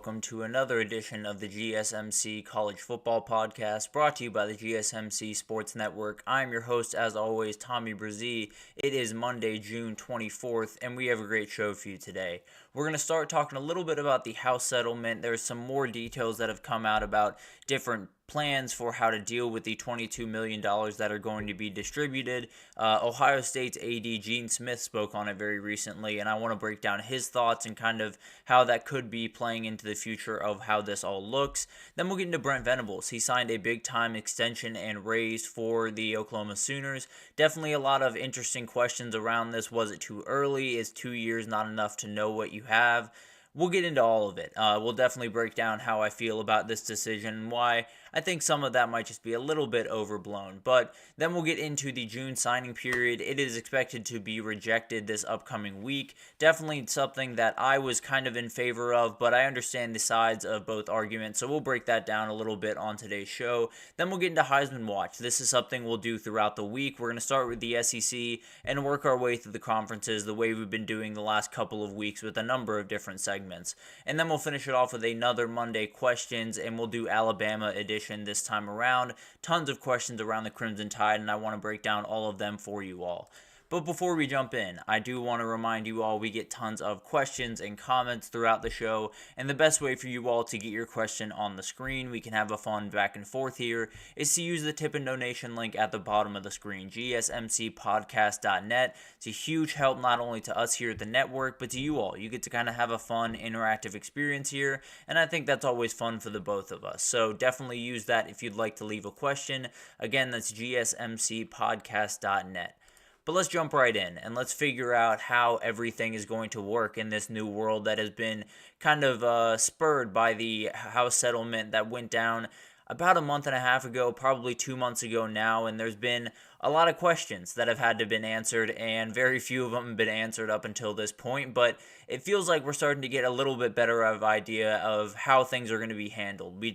welcome to another edition of the GSMC College Football Podcast, brought to you by the GSMC Sports Network. I'm your host, as always, Tommy Brzee. It is Monday, June 24th, and we have a great show for you today. We're going to start talking a little bit about the House settlement. There's some more details that have come out about different plans for how to deal with the $22 million that are going to be distributed. Ohio State's AD Gene Smith spoke on it very recently, and I want to break down his thoughts and kind of how that could be playing into the future of how this all looks. Then we'll get into Brent Venables. He signed a big-time extension and raise for the Oklahoma Sooners. Definitely a lot of interesting questions around this. Was it too early? Is 2 years not enough to know what you have? We'll get into all of it. We'll definitely break down how I feel about this decision and why I think some of that might just be a little bit overblown. But then we'll get into the June signing period. It is expected to be rejected this upcoming week. Definitely something that I was kind of in favor of, but I understand the sides of both arguments, so we'll break that down a little bit on today's show. Then we'll get into Heisman Watch. This is something we'll do throughout the week. We're going to start with the SEC and work our way through the conferences the way we've been doing the last couple of weeks with a number of different segments. And then we'll finish it off with another Monday questions, and we'll do Alabama edition this time around. Tons of questions around the Crimson Tide, and I want to break down all of them for you all. But before we jump in, I do want to remind you all we get tons of questions and comments throughout the show, and the best way for you all to get your question on the screen, we can have a fun back and forth here, is to use the tip and donation link at the bottom of the screen, gsmcpodcast.net. It's a huge help not only to us here at the network, but to you all. You get to kind of have a fun, interactive experience here, and I think that's always fun for the both of us. So definitely use that if you'd like to leave a question. Again, that's gsmcpodcast.net. But let's jump right in and let's figure out how everything is going to work in this new world that has been kind of spurred by the House settlement that went down about a month and a half ago, probably 2 months ago now, and there's been a lot of questions that have had to been answered, and very few of them have been answered up until this point, but it feels like we're starting to get a little bit better of idea of how things are going to be handled. We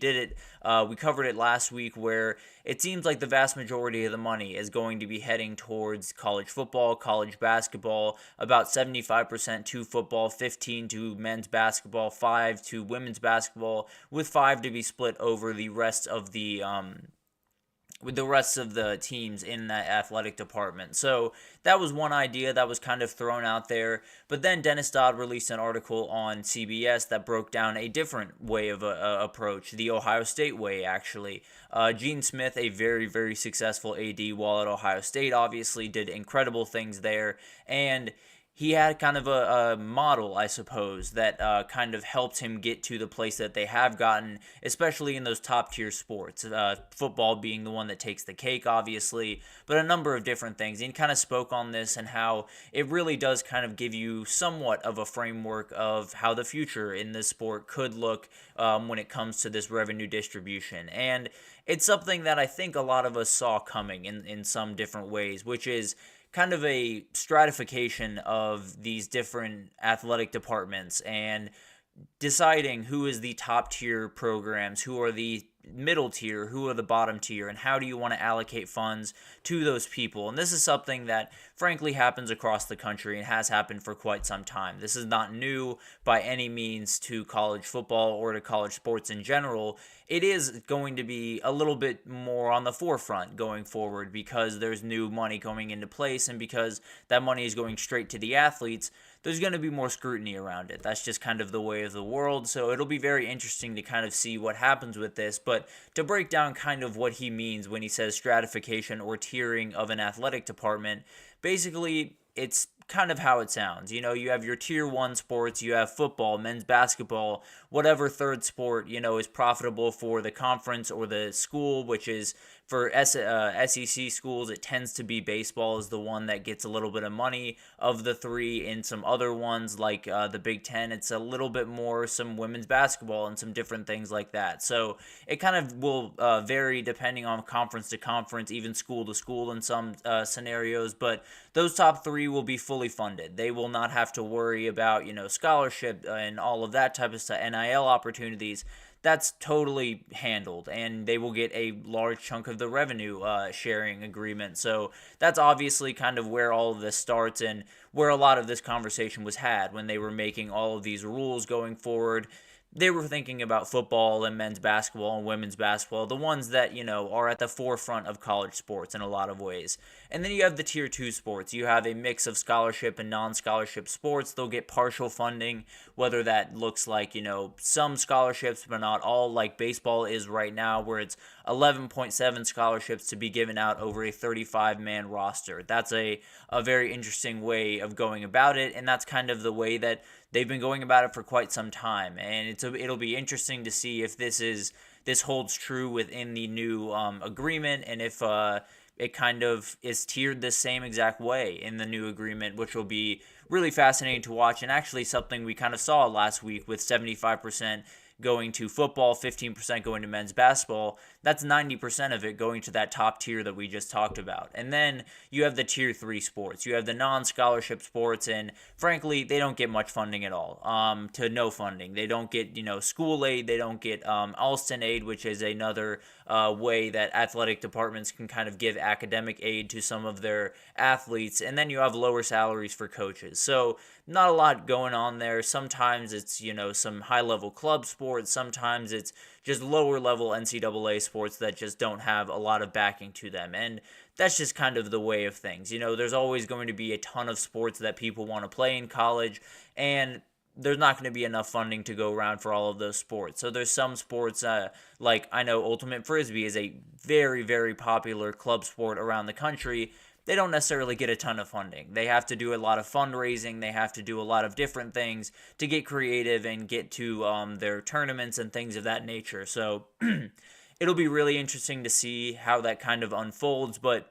covered it last week where it seems like the vast majority of the money is going to be heading towards college football, college basketball, about 75% to football, 15% to men's basketball, 5% to women's basketball, with 5% to be split over the rest of the teams in that athletic department. So that was one idea that was kind of thrown out there. But then Dennis Dodd released an article on CBS that broke down a different way of approach, the Ohio State way, actually. Gene Smith, a very, very successful AD while at Ohio State, obviously did incredible things there. And he had kind of a model, I suppose, that kind of helped him get to the place that they have gotten, especially in those top-tier sports. Football being the one that takes the cake, obviously, but a number of different things. And he kind of spoke on this and how it really does kind of give you somewhat of a framework of how the future in this sport could look when it comes to this revenue distribution. And it's something that I think a lot of us saw coming in some different ways, which is kind of a stratification of these different athletic departments and deciding who is the top tier programs, who are the middle tier, who are the bottom tier, and how do you want to allocate funds to those people. And this is something that frankly happens across the country and has happened for quite some time. This is not new by any means to college football or to college sports in general. It is going to be a little bit more on the forefront going forward because there's new money coming into place, and because that money is going straight to the athletes, there's going to be more scrutiny around it. That's just kind of the way of the world, so it'll be very interesting to kind of see what happens with this. But to break down kind of what he means when he says stratification or tiering of an athletic department, basically it's kind of how it sounds. You know, you have your tier 1 sports, you have football, men's basketball, whatever third sport, is profitable for the conference or the school, which is for SEC schools, it tends to be baseball is the one that gets a little bit of money of the three. In some other ones like the Big Ten, it's a little bit more some women's basketball and some different things like that. So it kind of will vary depending on conference to conference, even school to school in some scenarios. But those top three will be fully funded. They will not have to worry about, scholarship and all of that type of stuff, NIL opportunities. That's totally handled, and they will get a large chunk of the revenue sharing agreement. So that's obviously kind of where all of this starts and where a lot of this conversation was had when they were making all of these rules going forward. they were thinking about football and men's basketball and women's basketball, the ones that, are at the forefront of college sports in a lot of ways. And then you have the tier 2 sports. You have a mix of scholarship and non-scholarship sports. They'll get partial funding, whether that looks like, some scholarships, but not all, like baseball is right now, where it's 11.7 scholarships to be given out over a 35-man roster. That's a very interesting way of going about it, and that's kind of the way that they've been going about it for quite some time. And it'll be interesting to see if this holds true within the new agreement, and if it kind of is tiered the same exact way in the new agreement, which will be really fascinating to watch, and actually something we kind of saw last week with 75% going to football, 15% going to men's basketball. That's 90% of it going to that top tier that we just talked about. And then you have the tier 3 sports. You have the non-scholarship sports, and frankly, they don't get much funding at all, to no funding. They don't get, school aid. They don't get Alston aid, which is another way that athletic departments can kind of give academic aid to some of their athletes. And then you have lower salaries for coaches. So not a lot going on there. Sometimes it's, some high-level club sports. Sometimes it's just lower-level NCAA sports that just don't have a lot of backing to them. And that's just kind of the way of things. There's always going to be a ton of sports that people want to play in college, and there's not going to be enough funding to go around for all of those sports. So there's some sports, like I know Ultimate Frisbee is a very, very popular club sport around the country. They don't necessarily get a ton of funding. They have to do a lot of fundraising. They have to do a lot of different things to get creative and get to their tournaments and things of that nature. So it'll be really interesting to see how that kind of unfolds. But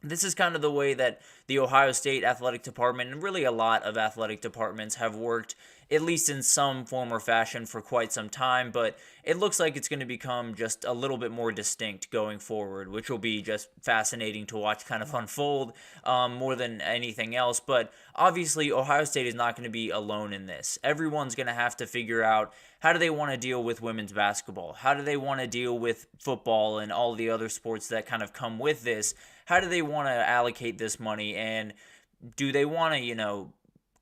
this is kind of the way that the Ohio State athletic department, and really a lot of athletic departments, have worked, at least in some form or fashion, for quite some time. But it looks like it's going to become just a little bit more distinct going forward, which will be just fascinating to watch kind of unfold more than anything else. But obviously, Ohio State is not going to be alone in this. Everyone's going to have to figure out, how do they want to deal with women's basketball? How do they want to deal with football and all the other sports that kind of come with this? How do they want to allocate this money? And do they want to,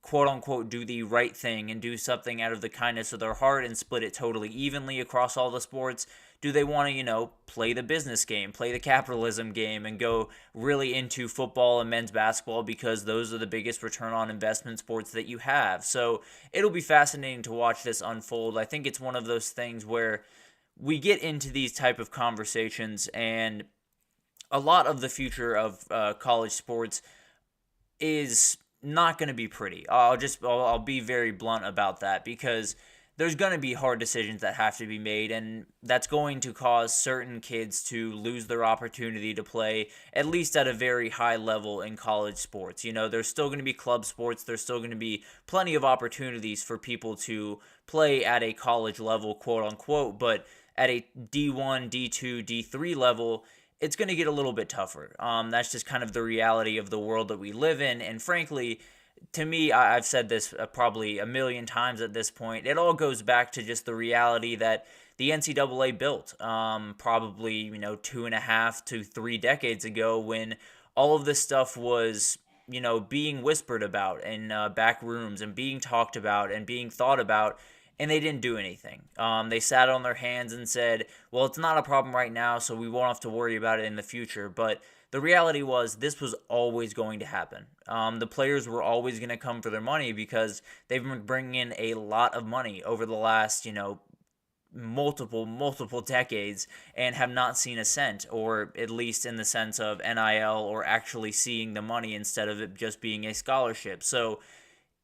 quote unquote, do the right thing and do something out of the kindness of their heart and split it totally evenly across all the sports? Do they want to, play the business game, play the capitalism game, and go really into football and men's basketball because those are the biggest return on investment sports that you have? So it'll be fascinating to watch this unfold. I think it's one of those things where we get into these type of conversations, and a lot of the future of college sports is not going to be pretty. I'll be very blunt about that, because there's going to be hard decisions that have to be made, and that's going to cause certain kids to lose their opportunity to play, at least at a very high level in college sports. There's still going to be club sports. There's still going to be plenty of opportunities for people to play at a college level, quote unquote, but at a D1, D2, D3 level, it's going to get a little bit tougher. That's just kind of the reality of the world that we live in. And frankly, to me, I've said this probably a million times at this point, it all goes back to just the reality that the NCAA built probably, 2.5 to 3 decades ago, when all of this stuff was, being whispered about in back rooms and being talked about and being thought about. And they didn't do anything. They sat on their hands and said, well, it's not a problem right now, so we won't have to worry about it in the future. But the reality was, this was always going to happen. The players were always going to come for their money, because they've been bringing in a lot of money over the last, multiple decades, and have not seen a cent, or at least in the sense of NIL, or actually seeing the money instead of it just being a scholarship. So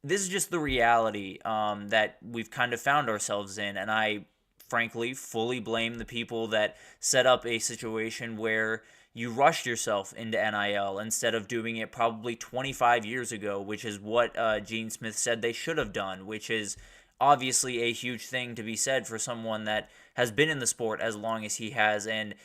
this is just the reality that we've kind of found ourselves in, and I frankly fully blame the people that set up a situation where you rushed yourself into NIL instead of doing it probably 25 years ago, which is what Gene Smith said they should have done, which is obviously a huge thing to be said for someone that has been in the sport as long as he has, and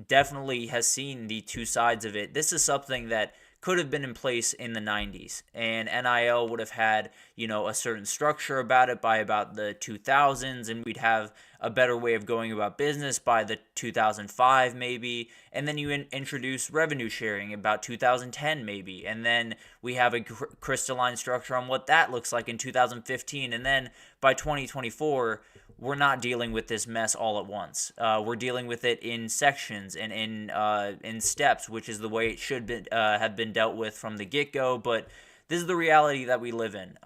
definitely has seen the two sides of it. This is something that could have been in place in the 90s, and NIL would have had, a certain structure about it by about the 2000s, and we'd have a better way of going about business by the 2005 maybe, and then you introduce revenue sharing about 2010 maybe, and then we have a crystalline structure on what that looks like in 2015, and then by 2024, we're not dealing with this mess all at once. We're dealing with it in sections and in steps, which is the way it should have been dealt with from the get-go. But this is the reality that we live in.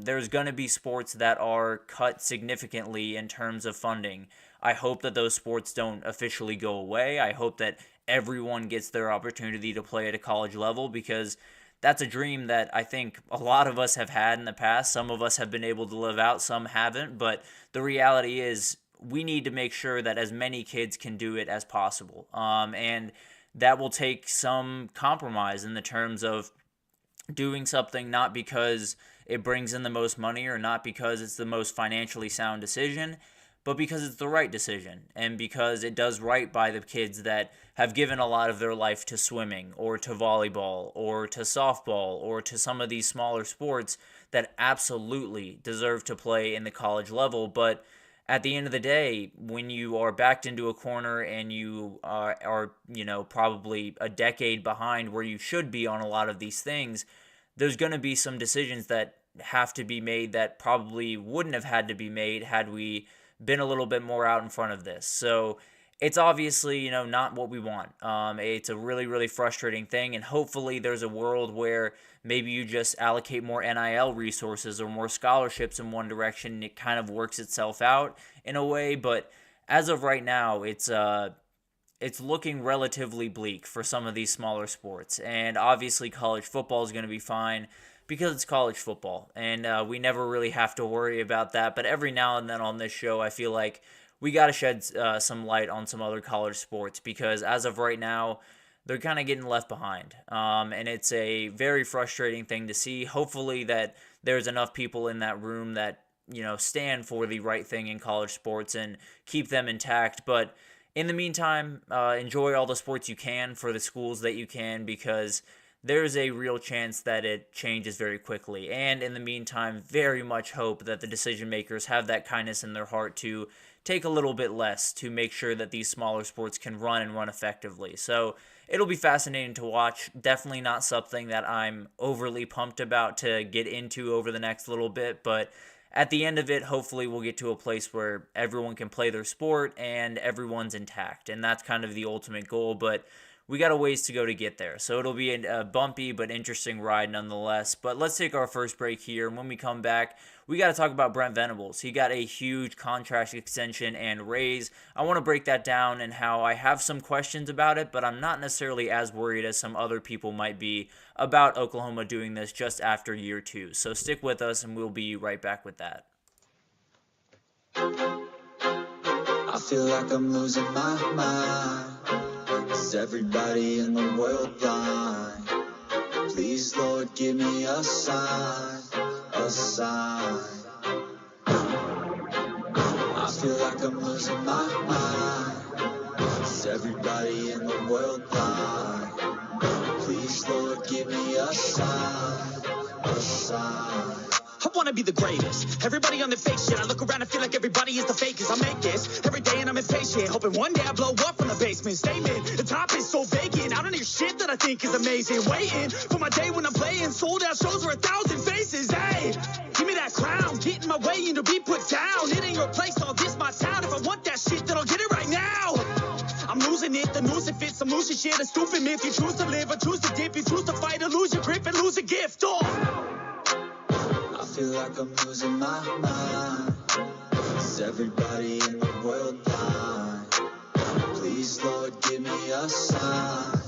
There's going to be sports that are cut significantly in terms of funding. I hope that those sports don't officially go away. I hope that everyone gets their opportunity to play at a college level, because that's a dream that I think a lot of us have had in the past. Some of us have been able to live out, some haven't. But the reality is we need to make sure that as many kids can do it as possible. And that will take some compromise in the terms of doing something not because it brings in the most money or not because it's the most financially sound decision, but because it's the right decision and because it does right by the kids that have given a lot of their life to swimming or to volleyball or to softball or to some of these smaller sports that absolutely deserve to play in the college level. But at the end of the day, when you are backed into a corner and you are probably a decade behind where you should be on a lot of these things, there's going to be some decisions that have to be made that probably wouldn't have had to be made had we been a little bit more out in front of this. So it's obviously, not what we want. It's a really, really frustrating thing. And hopefully there's a world where maybe you just allocate more NIL resources or more scholarships in one direction, and it kind of works itself out in a way. But as of right now, it's looking relatively bleak for some of these smaller sports. And obviously college football is going to be fine because it's college football, and we never really have to worry about that. But every now and then on this show, I feel like we got to shed some light on some other college sports, because as of right now, they're kind of getting left behind. And it's a very frustrating thing to see. Hopefully that there's enough people in that room that, stand for the right thing in college sports and keep them intact. But in the meantime, enjoy all the sports you can for the schools that you can, because there's a real chance that it changes very quickly. And in the meantime, very much hope that the decision makers have that kindness in their heart to take a little bit less to make sure that these smaller sports can run and run effectively. So it'll be fascinating to watch. Definitely not something that I'm overly pumped about to get into over the next little bit, but at the end of it, hopefully we'll get to a place where everyone can play their sport and everyone's intact. And that's kind of the ultimate goal, but we got a ways to go to get there. So it'll be a bumpy but interesting ride nonetheless. But let's take our first break here. And when we come back, we got to talk about Brent Venables. He got a huge contract extension and raise. I want to break that down and how I have some questions about it, but I'm not necessarily as worried as some other people might be about Oklahoma doing this just after year 2. So stick with us and we'll be right back with that. I feel like I'm losing my mind. Is everybody in the world blind? Please, Lord, give me a sign, a sign. I feel like I'm losing my mind. Is everybody in the world blind? Please, Lord, give me a sign, a sign. I wanna be the greatest. Everybody on the fake shit. I look around and feel like everybody is the fakest. I make this every day and I'm impatient, hoping one day I blow up from the basement. Statement, the top is so vacant. I don't hear shit that I think is amazing. Waiting for my day when I'm playing sold out shows where 1,000 faces. Hey, give me that crown. Get in my way and to be put down. It ain't your place, all this my town. If I want that shit, then I'll get it right now. I'm losing it, the news it fits. I'm losing shit, a stupid myth. You choose to live or choose to dip. You choose to fight or lose your grip and lose a gift. I feel like I'm losing my mind. Is everybody in the world blind? Please, Lord, give me a sign,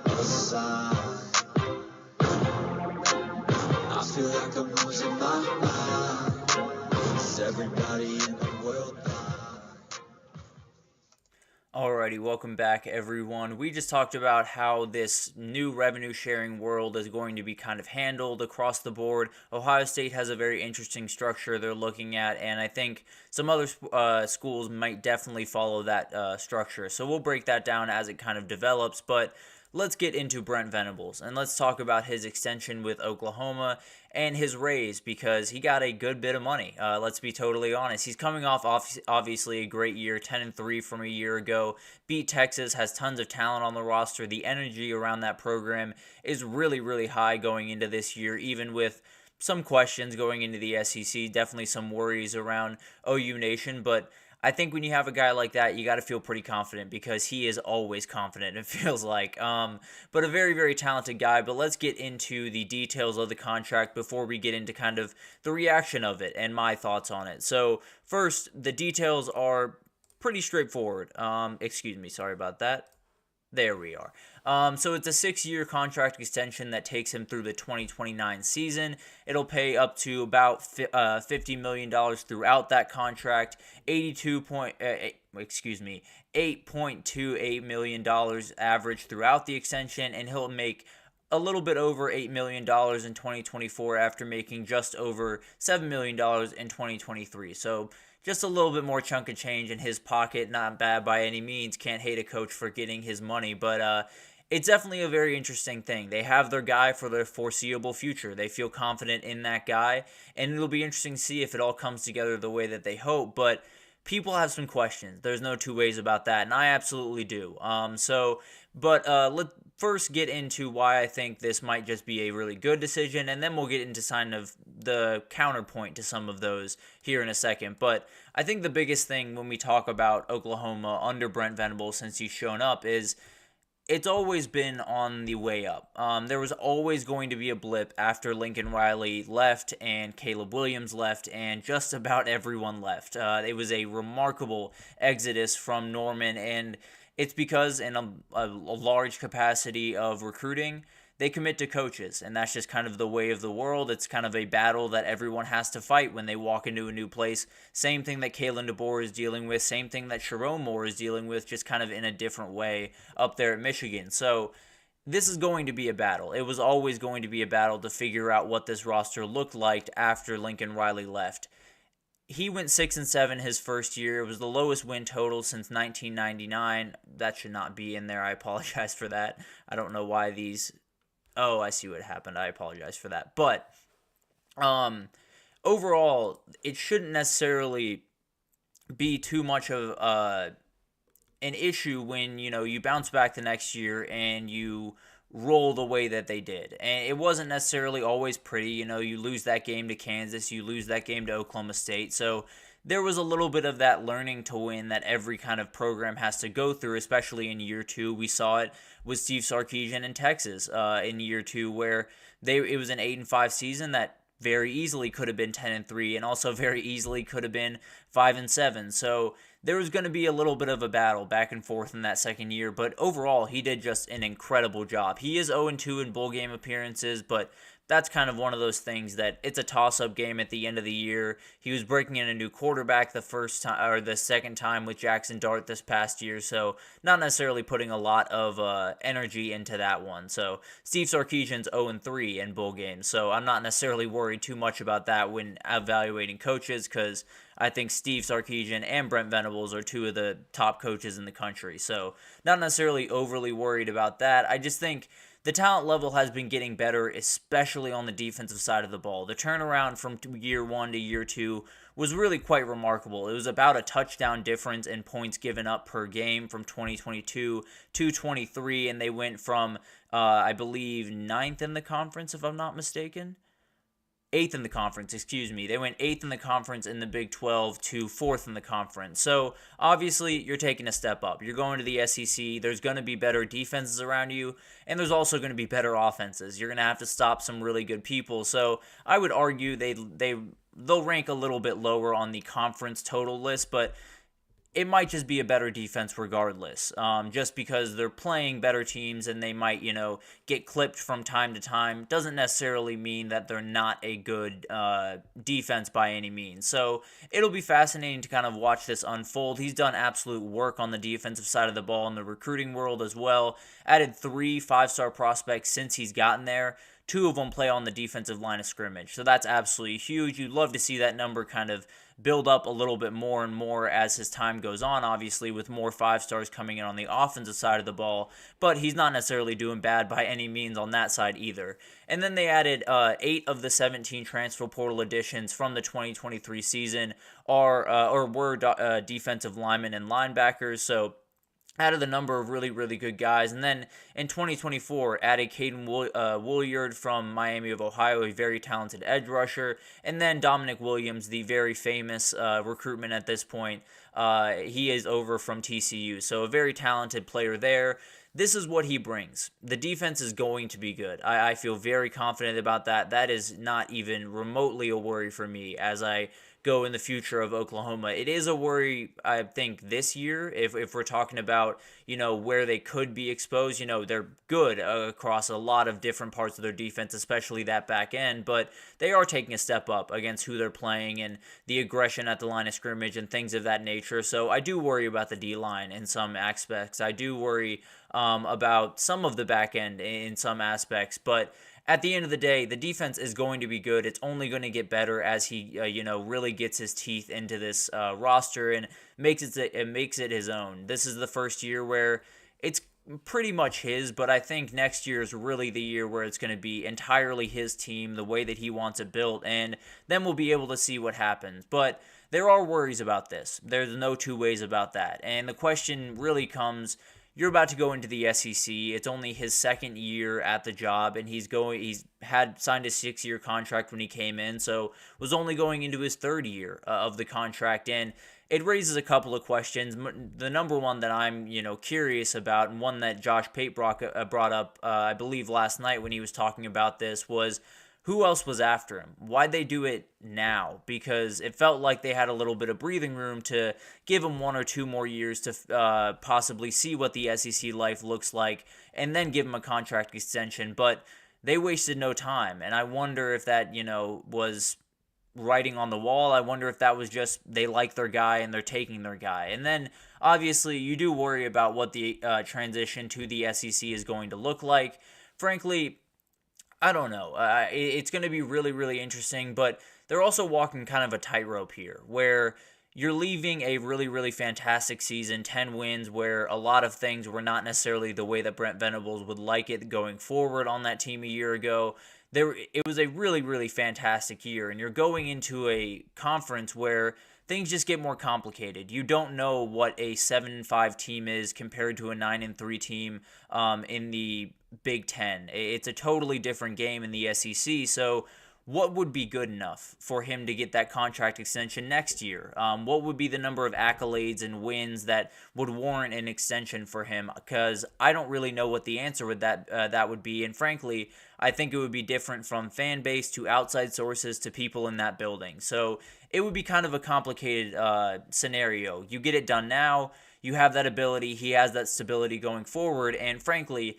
a sign. I feel like I'm losing my mind. Is everybody in the world blind? Alrighty, welcome back everyone. We just talked about how this new revenue sharing world is going to be kind of handled across the board. Ohio State has a very interesting structure they're looking at, and I think some other schools might definitely follow that structure. So we'll break that down as it kind of develops, but let's get into Brent Venables, and let's talk about his extension with Oklahoma and his raise, because he got a good bit of money. Let's be totally honest. He's coming off obviously a great year, 10-3 from a year ago. Beat Texas, has tons of talent on the roster. The energy around that program is really, really high going into this year, even with some questions going into the SEC, definitely some worries around OU Nation, but I think when you have a guy like that, you got to feel pretty confident because he is always confident, it feels like. But a very, very talented guy. But let's get into the details of the contract before we get into kind of the reaction of it and my thoughts on it. So first, the details are pretty straightforward. Excuse me, sorry about that. There we are. So it's a 6-year contract extension that takes him through the 2029 season. It'll pay up to about $50 million throughout that contract. $8.28 million average throughout the extension, and he'll make a little bit over $8 million in 2024 after making just over $7 million in 2023. So just a little bit more chunk of change in his pocket. Not bad by any means. Can't hate a coach for getting his money, but it's definitely a very interesting thing. They have their guy for their foreseeable future. They feel confident in that guy, and it'll be interesting to see if it all comes together the way that they hope. But people have some questions. There's no two ways about that, and I absolutely do. Let's first get into why I think this might just be a really good decision, and then we'll get into kind of the counterpoint to some of those here in a second. But I think the biggest thing when we talk about Oklahoma under Brent Venables since he's shown up is it's always been on the way up. There was always going to be a blip after Lincoln Riley left and Caleb Williams left and just about everyone left. It was a remarkable exodus from Norman, and it's because in a large capacity of recruiting, they commit to coaches, and that's just kind of the way of the world. It's kind of a battle that everyone has to fight when they walk into a new place. Same thing that Kalen DeBoer is dealing with, same thing that Sharon Moore is dealing with, just kind of in a different way up there at Michigan. So this is going to be a battle. It was always going to be a battle to figure out what this roster looked like after Lincoln Riley left. He went 6-7 his first year. It was the lowest win total since 1999. That should not be in there. I apologize for that. I don't know why these... Oh, I see what happened. I apologize for that. But overall, it shouldn't necessarily be too much of an issue when, you bounce back the next year and you roll the way that they did. And it wasn't necessarily always pretty. You lose that game to Kansas, you lose that game to Oklahoma State. So there was a little bit of that learning to win that every kind of program has to go through, especially in year two. We saw it with Steve Sarkisian in Texas in year two, where it was an 8-5 season that very easily could have been 10-3 and also very easily could have been 5-7. So there was going to be a little bit of a battle back and forth in that second year, but overall he did just an incredible job. He is 0-2 in bowl game appearances, but that's kind of one of those things that it's a toss-up game at the end of the year. He was breaking in a new quarterback the first time or the second time with Jackson Dart this past year, so not necessarily putting a lot of energy into that one. So Steve Sarkisian's 0-3 in bowl games, so I'm not necessarily worried too much about that when evaluating coaches, because I think Steve Sarkisian and Brent Venables are two of the top coaches in the country, so not necessarily overly worried about that. I just think the talent level has been getting better, especially on the defensive side of the ball. The turnaround from year one to year two was really quite remarkable. It was about a touchdown difference in points given up per game from 2022 to 23, and they went from, I believe, 9th in the conference, if I'm not mistaken. 8th in the conference, excuse me. They went 8th in the conference in the Big 12 to 4th in the conference. So, obviously, you're taking a step up. You're going to the SEC. There's going to be better defenses around you, and there's also going to be better offenses. You're going to have to stop some really good people. So, I would argue they'll rank a little bit lower on the conference total list, but it might just be a better defense regardless, just because they're playing better teams and they might, get clipped from time to time. Doesn't necessarily mean that they're not a good defense by any means. So it'll be fascinating to kind of watch this unfold. He's done absolute work on the defensive side of the ball in the recruiting world as well. Added 3 5-star prospects since he's gotten there. 2 of them play on the defensive line of scrimmage. So that's absolutely huge. You'd love to see that number kind of build up a little bit more and more as his time goes on, obviously, with more 5-stars coming in on the offensive side of the ball. But he's not necessarily doing bad by any means on that side either. And then they added 8 of the 17 transfer portal additions from the 2023 season were defensive linemen and linebackers. So added a number of really, really good guys. And then in 2024, added Caden Woolyard from Miami of Ohio, a very talented edge rusher. And then Dominic Williams, the very famous recruitment at this point. He is over from TCU. So a very talented player there. This is what he brings. The defense is going to be good. I feel very confident about that. That is not even remotely a worry for me as I go in the future of Oklahoma. It is a worry, I think, this year, if we're talking about, where they could be exposed. They're good across a lot of different parts of their defense, especially that back end, but they are taking a step up against who they're playing and the aggression at the line of scrimmage and things of that nature. So I do worry about the D-line in some aspects. I do worry about some of the back end in some aspects, but at the end of the day, the defense is going to be good. It's only going to get better as he, really gets his teeth into this roster and makes it his own. This is the first year where it's pretty much his, but I think next year is really the year where it's going to be entirely his team, the way that he wants it built, and then we'll be able to see what happens. But there are worries about this. There's no two ways about that. And the question really comes, you're about to go into the SEC. It's only his second year at the job, and he's had signed a 6-year contract when he came in, so was only going into his third year of the contract. And it raises a couple of questions. The number one that I'm curious about, and one that Josh Pate brought up, I believe last night when he was talking about this, was who else was after him? Why'd they do it now? Because it felt like they had a little bit of breathing room to give him 1 or 2 more years to possibly see what the SEC life looks like and then give him a contract extension. But they wasted no time. And I wonder if that, was writing on the wall. I wonder if that was just they like their guy and they're taking their guy. And then obviously you do worry about what the transition to the SEC is going to look like. Frankly, I don't know. It's going to be really, really interesting, but they're also walking kind of a tightrope here where you're leaving a really, really fantastic season, 10 wins, where a lot of things were not necessarily the way that Brent Venables would like it going forward on that team a year ago. It was a really, really fantastic year, and you're going into a conference where things just get more complicated. You don't know what a 7-5 team is compared to a 9-3 team in the Big Ten. It's a totally different game in the SEC. So what would be good enough for him to get that contract extension next year? What would be the number of accolades and wins that would warrant an extension for him? Because I don't really know what the answer with that would be. And frankly, I think it would be different from fan base to outside sources to people in that building. So it would be kind of a complicated scenario. You get it done now. You have that ability. He has that stability going forward. And frankly,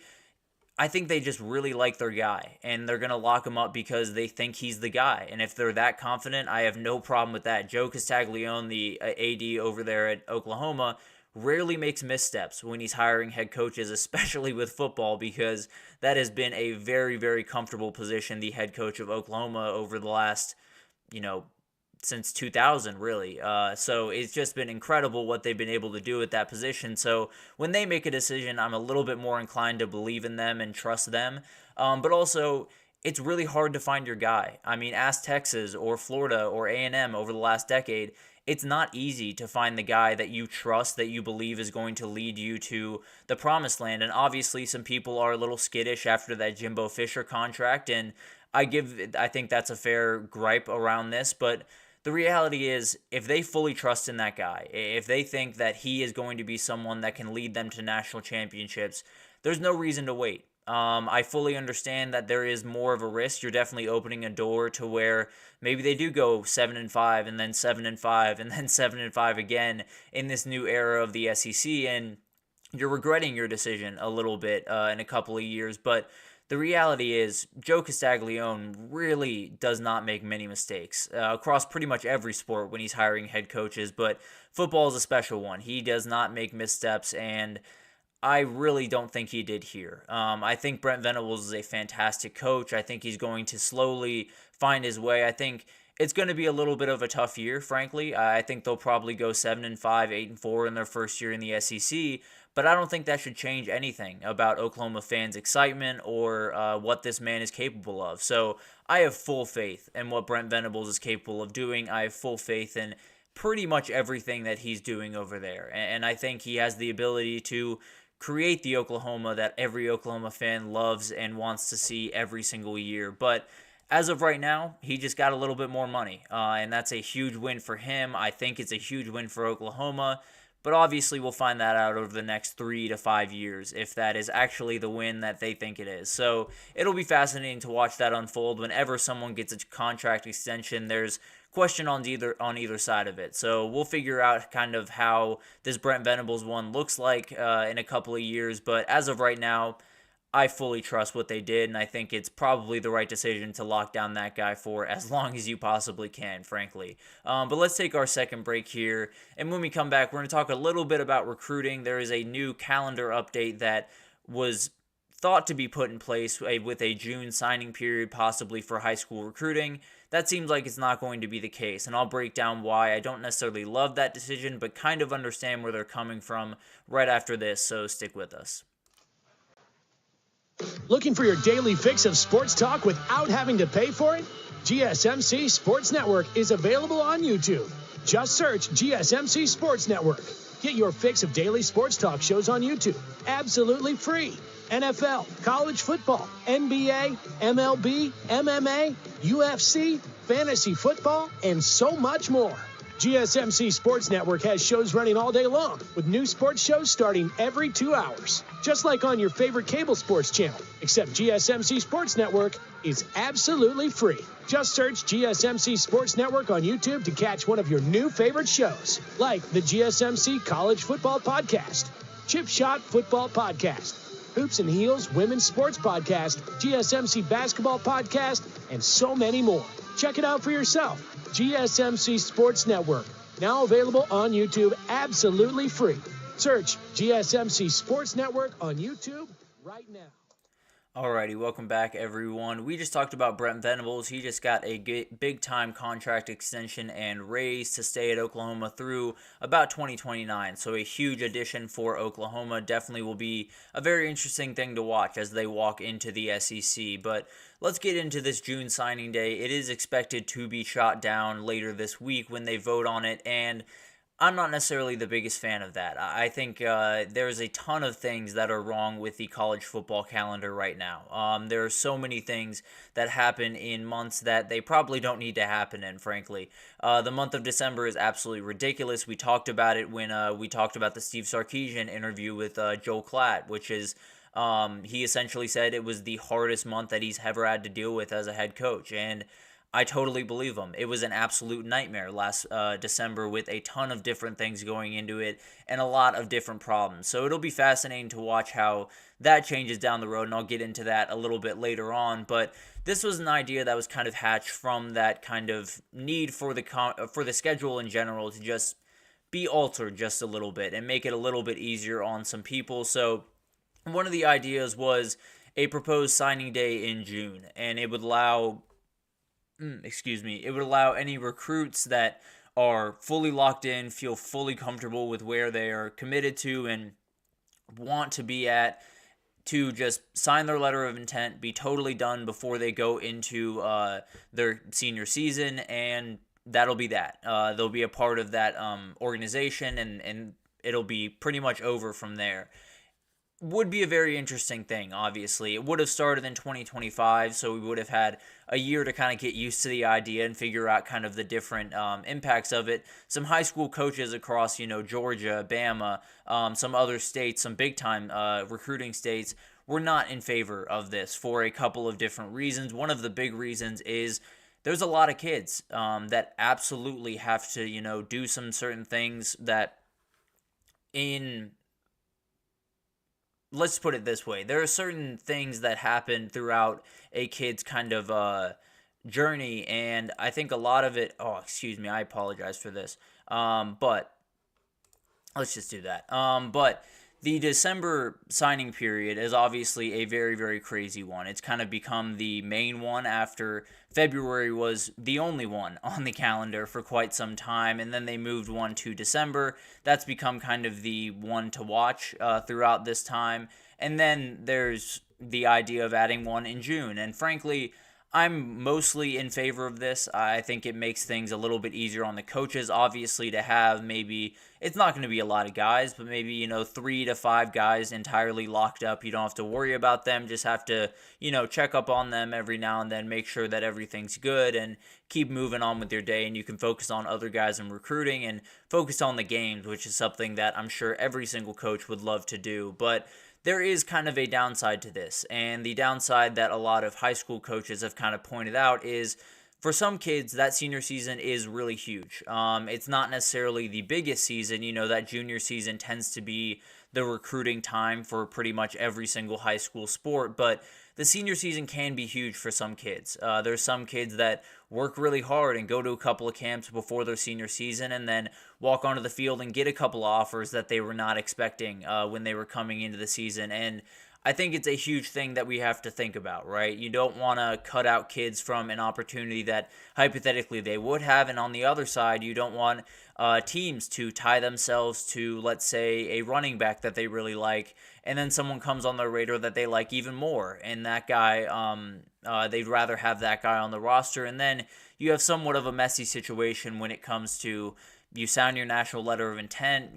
I think they just really like their guy, and they're going to lock him up because they think he's the guy. And if they're that confident, I have no problem with that. Joe Castaglione, the AD over there at Oklahoma, rarely makes missteps when he's hiring head coaches, especially with football, because that has been a very, very comfortable position, the head coach of Oklahoma over the last, since 2000, really. So it's just been incredible what they've been able to do at that position. So when they make a decision, I'm a little bit more inclined to believe in them and trust them. But also, it's really hard to find your guy. I mean, ask Texas or Florida or A&M over the last decade. It's not easy to find the guy that you trust, that you believe is going to lead you to the promised land. And obviously, some people are a little skittish after that Jimbo Fisher contract. And I think that's a fair gripe around this. But the reality is, if they fully trust in that guy, if they think that he is going to be someone that can lead them to national championships, there's no reason to wait. I fully understand that there is more of a risk. You're definitely opening a door to where maybe they do go 7-5 and then 7-5 and then 7-5 again in this new era of the SEC, and you're regretting your decision a little bit in a couple of years. But the reality is, Joe Castaglione really does not make many mistakes across pretty much every sport when he's hiring head coaches, but football is a special one. He does not make missteps, and I really don't think he did here. I think Brent Venables is a fantastic coach. I think he's going to slowly find his way. I think it's going to be a little bit of a tough year, frankly. I think they'll probably go 7-5, 8-4 in their first year in the SEC, but I don't think that should change anything about Oklahoma fans' excitement or what this man is capable of. So I have full faith in what Brent Venables is capable of doing. I have full faith in pretty much everything that he's doing over there. And I think he has the ability to create the Oklahoma that every Oklahoma fan loves and wants to see every single year. But as of right now, he just got a little bit more money, and that's a huge win for him. I think it's a huge win for Oklahoma, but obviously we'll find that out over the next 3 to 5 years if that is actually the win that they think it is. So it'll be fascinating to watch that unfold. Whenever someone gets a contract extension, there's question on either side of it. So we'll figure out kind of how this Brent Venables one looks like in a couple of years. But as of right now, I fully trust what they did, and I think it's probably the right decision to lock down that guy for as long as you possibly can, frankly. But let's take our second break here, and when we come back, we're going to talk a little bit about recruiting. There is a new calendar update that was thought to be put in place with a June signing period, possibly for high school recruiting. That seems like it's not going to be the case, and I'll break down why. I don't necessarily love that decision, but kind of understand where they're coming from right after this, so stick with us. Looking for your daily fix of sports talk without having to pay for it? GSMC Sports Network is available on YouTube. Just search GSMC Sports Network. Get your fix of daily sports talk shows on YouTube, absolutely free. NFL, college football, NBA, MLB, MMA, UFC, fantasy football, and so much more. GSMC Sports Network has shows running all day long, with new sports shows starting every 2 hours. Just like on your favorite cable sports channel, except GSMC Sports Network is absolutely free. Just search GSMC Sports Network on YouTube to catch one of your new favorite shows, like the GSMC College Football Podcast, Chip Shot Football Podcast, Hoops and Heels Women's Sports Podcast, GSMC Basketball Podcast, and so many more. Check it out for yourself. GSMC Sports Network, now available on YouTube absolutely free. Search GSMC Sports Network on YouTube right now. Alrighty, welcome back, everyone. We just talked about Brent Venables. He just got a big-time contract extension and raise to stay at Oklahoma through about 2029. So a huge addition for Oklahoma. Definitely will be a very interesting thing to watch as they walk into the SEC. But let's get into this June signing day. It is expected to be shot down later this week when they vote on it, and I'm not necessarily the biggest fan of that. I think there's a ton of things that are wrong with the college football calendar right now. There are so many things that happen in months that they probably don't need to happen in, frankly. The month of December is absolutely ridiculous. We talked about it when we talked about the Steve Sarkisian interview with Joel Klatt, which is he essentially said it was the hardest month that he's ever had to deal with as a head coach, and I totally believe him. It was an absolute nightmare last December with a ton of different things going into it and a lot of different problems. So it'll be fascinating to watch how that changes down the road, and I'll get into that a little bit later on. But this was an idea that was kind of hatched from that kind of need for the schedule in general to just be altered just a little bit and make it a little bit easier on some people. So one of the ideas was a proposed signing day in June, and it would allow any recruits that are fully locked in, feel fully comfortable with where they are committed to and want to be at, to just sign their letter of intent, be totally done before they go into their senior season, and that'll be that. They'll be a part of that organization, and it'll be pretty much over from there. Would be a very interesting thing, obviously. It would have started in 2025, so we would have had a year to kind of get used to the idea and figure out kind of the different impacts of it. Some high school coaches across, Georgia, Bama, some other states, some big-time recruiting states, were not in favor of this for a couple of different reasons. One of the big reasons is there's a lot of kids that absolutely have to, do some certain things that let's put it this way. There are certain things that happen throughout a kid's kind of journey, and I think a lot of it... Oh, excuse me, I apologize for this. But let's just do that. But the December signing period is obviously a very, very crazy one. It's kind of become the main one after February was the only one on the calendar for quite some time, and then they moved one to December. That's become kind of the one to watch throughout this time. And then there's the idea of adding one in June. And frankly, I'm mostly in favor of this. I think it makes things a little bit easier on the coaches, obviously, to have maybe, it's not going to be a lot of guys, but maybe, 3 to 5 guys entirely locked up. You don't have to worry about them, just have to, check up on them every now and then, make sure that everything's good, and keep moving on with your day. And you can focus on other guys in recruiting and focus on the games, which is something that I'm sure every single coach would love to do. But there is kind of a downside to this, and the downside that a lot of high school coaches have kind of pointed out is for some kids, that senior season is really huge. It's not necessarily the biggest season. That junior season tends to be the recruiting time for pretty much every single high school sport, but the senior season can be huge for some kids. There's some kids that work really hard and go to a couple of camps before their senior season and then walk onto the field and get a couple of offers that they were not expecting when they were coming into the season. And I think it's a huge thing that we have to think about, right? You don't want to cut out kids from an opportunity that hypothetically they would have. And on the other side, you don't want teams to tie themselves to, let's say, a running back that they really like, and then someone comes on their radar that they like even more, and that guy, they'd rather have that guy on the roster. And then you have somewhat of a messy situation when it comes to, you sign your national letter of intent,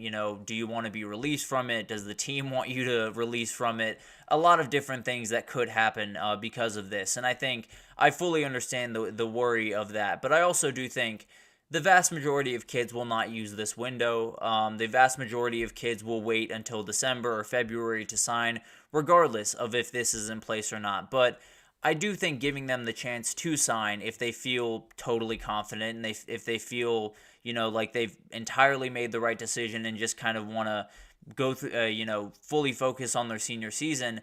do you want to be released from it? Does the team want you to release from it? A lot of different things that could happen because of this. And I think I fully understand the worry of that. But I also do think the vast majority of kids will not use this window. The vast majority of kids will wait until December or February to sign, regardless of if this is in place or not. But I do think giving them the chance to sign if they feel totally confident and if they feel, like they've entirely made the right decision and just kind of want to go through, fully focus on their senior season,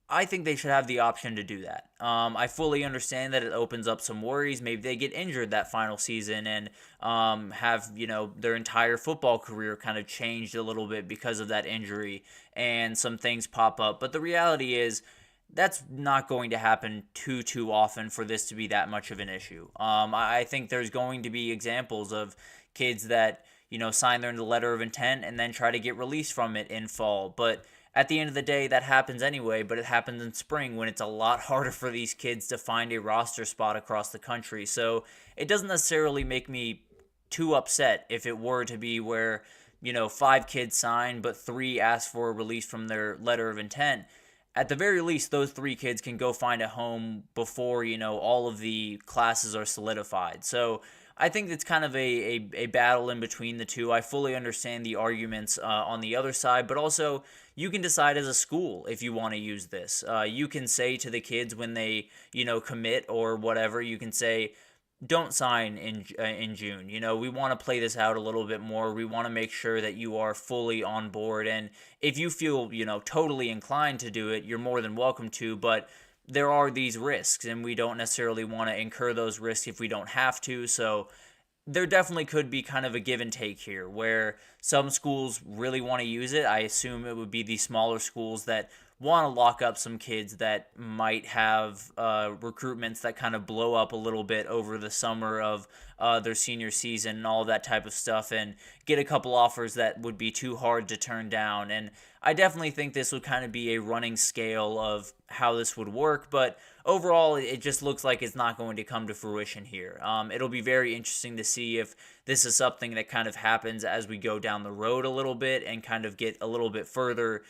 I think they should have the option to do that. I fully understand that it opens up some worries. Maybe they get injured that final season and have, their entire football career kind of changed a little bit because of that injury and some things pop up. But the reality is, that's not going to happen too often for this to be that much of an issue. I think there's going to be examples of kids that, sign their letter of intent and then try to get released from it in fall. But at the end of the day, that happens anyway, but it happens in spring when it's a lot harder for these kids to find a roster spot across the country. So it doesn't necessarily make me too upset if it were to be where, 5 kids sign, but 3 ask for a release from their letter of intent. At the very least, those 3 kids can go find a home before, all of the classes are solidified. So I think it's kind of a battle in between the two. I fully understand the arguments on the other side, but also you can decide as a school if you want to use this. You can say to the kids when they, commit or whatever, you can say, don't sign in June. We want to play this out a little bit more. We want to make sure that you are fully on board. And if you feel, totally inclined to do it, you're more than welcome to. But there are these risks, and we don't necessarily want to incur those risks if we don't have to. So there definitely could be kind of a give and take here where some schools really want to use it. I assume it would be the smaller schools that want to lock up some kids that might have recruitments that kind of blow up a little bit over the summer of their senior season and all of that type of stuff, and get a couple offers that would be too hard to turn down. And I definitely think this would kind of be a running scale of how this would work, but overall, it just looks like it's not going to come to fruition here. It'll be very interesting to see if this is something that kind of happens as we go down the road a little bit and kind of get a little bit further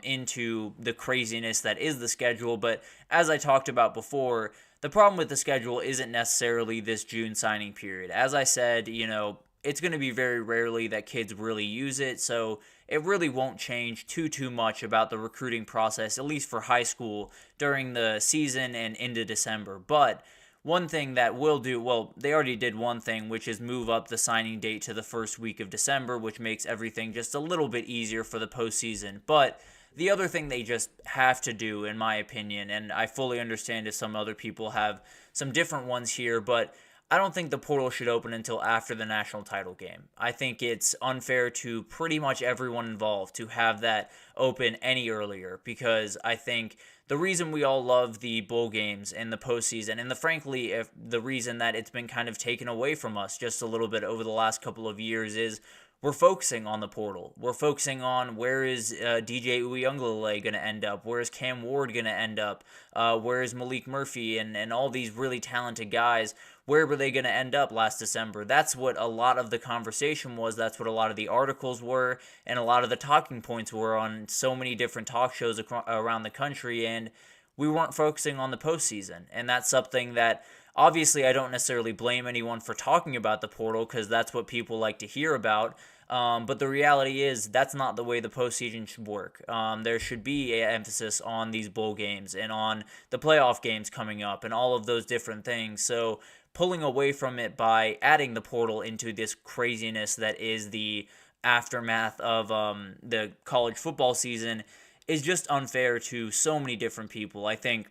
into the craziness that is the schedule. But as I talked about before, the problem with the schedule isn't necessarily this June signing period. As I said, it's going to be very rarely that kids really use it, so it really won't change too much about the recruiting process, at least for high school, during the season and into December. But one thing that will do, well, they already did one thing, which is move up the signing date to the first week of December, which makes everything just a little bit easier for the postseason. But the other thing they just have to do, in my opinion, and I fully understand if some other people have some different ones here, but I don't think the portal should open until after the national title game. I think it's unfair to pretty much everyone involved to have that open any earlier, because I think the reason we all love the bowl games and the postseason, and frankly, the reason that it's been kind of taken away from us just a little bit over the last couple of years is we're focusing on the portal. We're focusing on where is DJ Uyunglele going to end up? Where is Cam Ward going to end up? Where is Malik Murphy and all these really talented guys? Where were they going to end up last December? That's what a lot of the conversation was. That's what a lot of the articles were, and a lot of the talking points were on so many different talk shows around the country, and we weren't focusing on the postseason. And that's something that, obviously, I don't necessarily blame anyone for talking about the portal, because that's what people like to hear about. But the reality is that's not the way the postseason should work. There should be an emphasis on these bowl games and on the playoff games coming up and all of those different things. So pulling away from it by adding the portal into this craziness that is the aftermath of the college football season is just unfair to so many different people. I think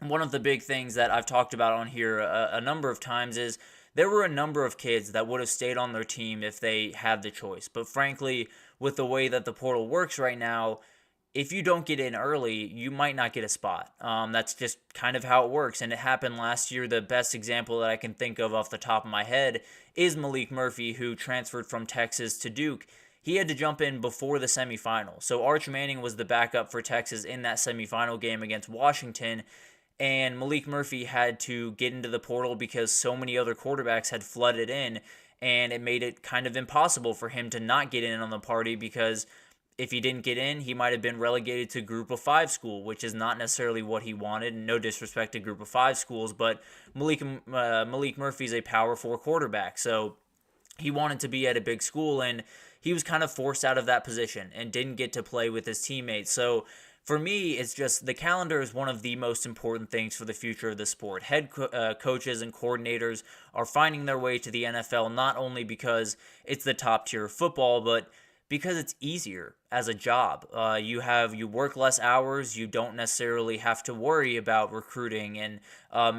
one of the big things that I've talked about on here a number of times is there were a number of kids that would have stayed on their team if they had the choice. But frankly, with the way that the portal works right now, if you don't get in early, you might not get a spot. That's just kind of how it works. And it happened last year. The best example that I can think of off the top of my head is Malik Murphy, who transferred from Texas to Duke. He had to jump in before the semifinal. So Arch Manning was the backup for Texas in that semifinal game against Washington. And Malik Murphy had to get into the portal because so many other quarterbacks had flooded in, and it made it kind of impossible for him to not get in on the party, because if he didn't get in, he might have been relegated to Group of 5 school, which is not necessarily what he wanted. No disrespect to Group of 5 schools, but Malik Murphy is a Power 4 quarterback, so he wanted to be at a big school, and he was kind of forced out of that position and didn't get to play with his teammates. So for me, it's just the calendar is one of the most important things for the future of the sport. Head coaches and coordinators are finding their way to the NFL not only because it's the top tier of football, but because it's easier as a job. You work less hours. You don't necessarily have to worry about recruiting and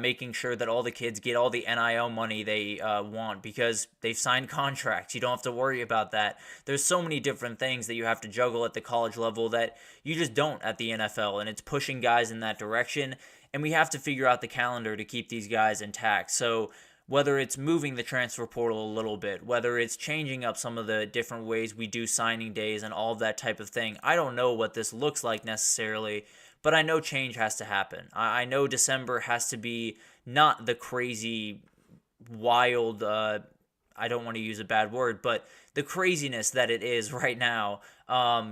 making sure that all the kids get all the NIL money they want because they've signed contracts. You don't have to worry about that. There's so many different things that you have to juggle at the college level that you just don't at the NFL, and it's pushing guys in that direction, and we have to figure out the calendar to keep these guys intact. So whether it's moving the transfer portal a little bit, whether it's changing up some of the different ways we do signing days and all of that type of thing, I don't know what this looks like necessarily, but I know change has to happen. I know December has to be not the crazy, wild, I don't want to use a bad word, but the craziness that it is right now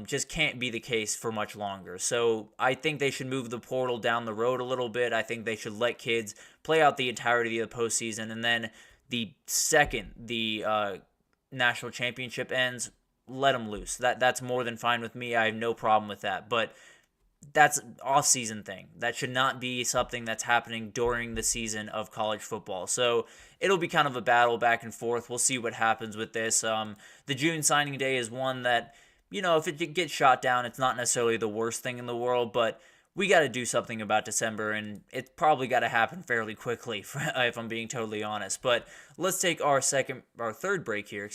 just can't be the case for much longer. So I think they should move the portal down the road a little bit. I think they should let kids play out the entirety of the postseason, and then the second the national championship ends, let them loose. That's more than fine with me. I have no problem with that. But that's an off-season thing. That should not be something that's happening during the season of college football. So it'll be kind of a battle back and forth. We'll see what happens with this. The June signing day is one that, if it gets shot down, it's not necessarily the worst thing in the world, but we got to do something about December, and it's probably got to happen fairly quickly, if I'm being totally honest. But let's take our third break here,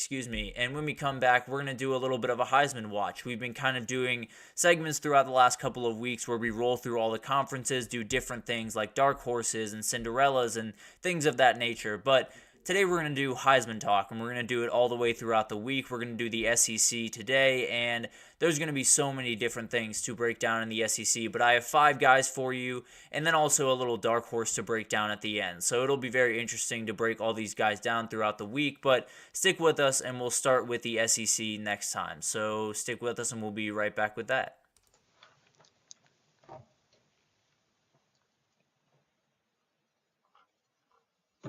and when we come back, we're going to do a little bit of a Heisman watch. We've been kind of doing segments throughout the last couple of weeks where we roll through all the conferences, do different things like dark horses and Cinderellas and things of that nature, but today we're going to do Heisman talk, and we're going to do it all the way throughout the week. We're going to do the SEC today, and there's going to be so many different things to break down in the SEC, but I have 5 guys for you, and then also a little dark horse to break down at the end. So it'll be very interesting to break all these guys down throughout the week, but stick with us, and we'll start with the SEC next time. So stick with us, and we'll be right back with that.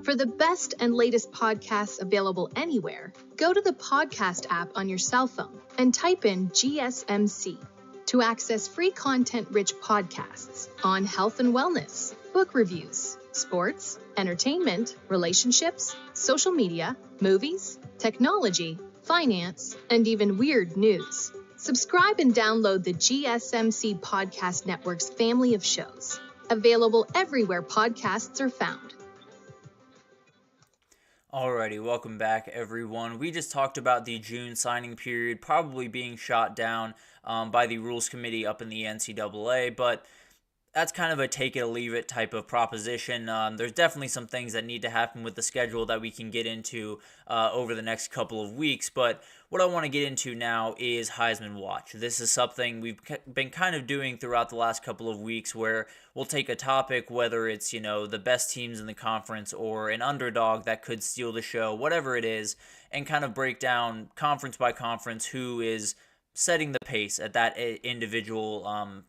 For the best and latest podcasts available anywhere, go to the podcast app on your cell phone and type in GSMC to access free content-rich podcasts on health and wellness, book reviews, sports, entertainment, relationships, social media, movies, technology, finance, and even weird news. Subscribe and download the GSMC Podcast Network's family of shows, available everywhere podcasts are found. Alrighty, welcome back everyone. We just talked about the June signing period probably being shot down by the rules committee up in the NCAA, but that's kind of a take it or leave it type of proposition. There's definitely some things that need to happen with the schedule that we can get into over the next couple of weeks. But what I want to get into now is Heisman Watch. This is something we've been kind of doing throughout the last couple of weeks where we'll take a topic, whether it's, the best teams in the conference or an underdog that could steal the show, whatever it is, and kind of break down conference by conference who is setting the pace at that individual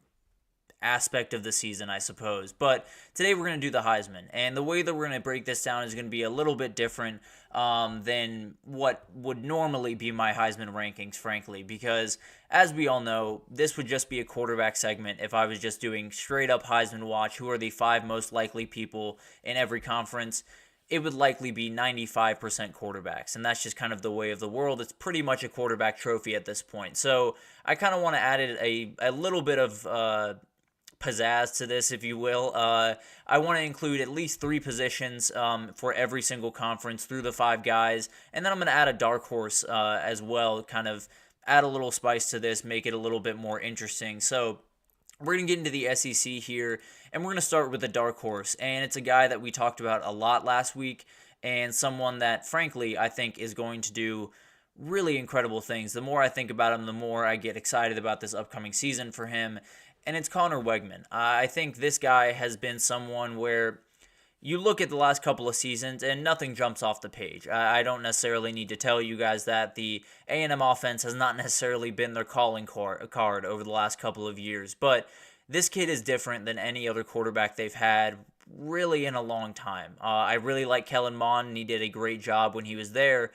aspect of the season, I suppose. But today we're going to do the Heisman, and the way that we're going to break this down is going to be a little bit different than what would normally be my Heisman rankings, frankly, because as we all know, this would just be a quarterback segment if I was just doing straight up Heisman Watch, who are the 5 most likely people in every conference. It would likely be 95% quarterbacks, and that's just kind of the way of the world. It's pretty much a quarterback trophy at this point. So I kind of want to add a little bit of pizzazz to this, if you will. I want to include at least 3 positions for every single conference through the 5 guys, and then I'm going to add a dark horse as well, kind of add a little spice to this, make it a little bit more interesting. So we're going to get into the SEC here, and we're going to start with the dark horse, and it's a guy that we talked about a lot last week, and someone that, frankly, I think is going to do really incredible things. The more I think about him, the more I get excited about this upcoming season for him, and it's Connor Wegman. I think this guy has been someone where you look at the last couple of seasons and nothing jumps off the page. I don't necessarily need to tell you guys that the A&M offense has not necessarily been their calling card over the last couple of years, but this kid is different than any other quarterback they've had really in a long time. I really like Kellen Mond, and he did a great job when he was there.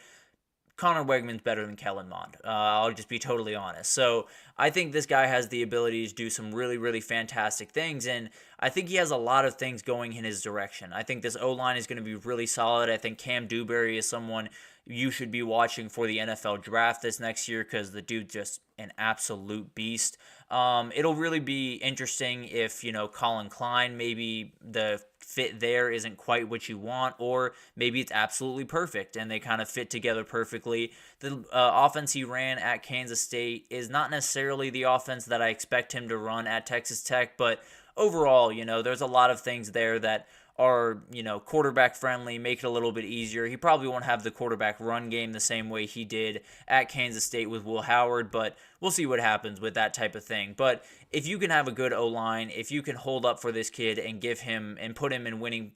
Connor Wegman's better than Kellen Mond. I'll just be totally honest. So I think this guy has the ability to do some really, really fantastic things, and I think he has a lot of things going in his direction. I think this O-line is going to be really solid. I think Cam Dewberry is someone you should be watching for the NFL draft this next year because the dude's just an absolute beast. It'll really be interesting if, Colin Klein, maybe the fit there isn't quite what you want, or maybe it's absolutely perfect and they kind of fit together perfectly. The offense he ran at Kansas State is not necessarily the offense that I expect him to run at Texas Tech, but overall, there's a lot of things there that are, quarterback friendly, make it a little bit easier. He probably won't have the quarterback run game the same way he did at Kansas State with Will Howard, but we'll see what happens with that type of thing. But if you can have a good O-line, if you can hold up for this kid and give him and put him in winning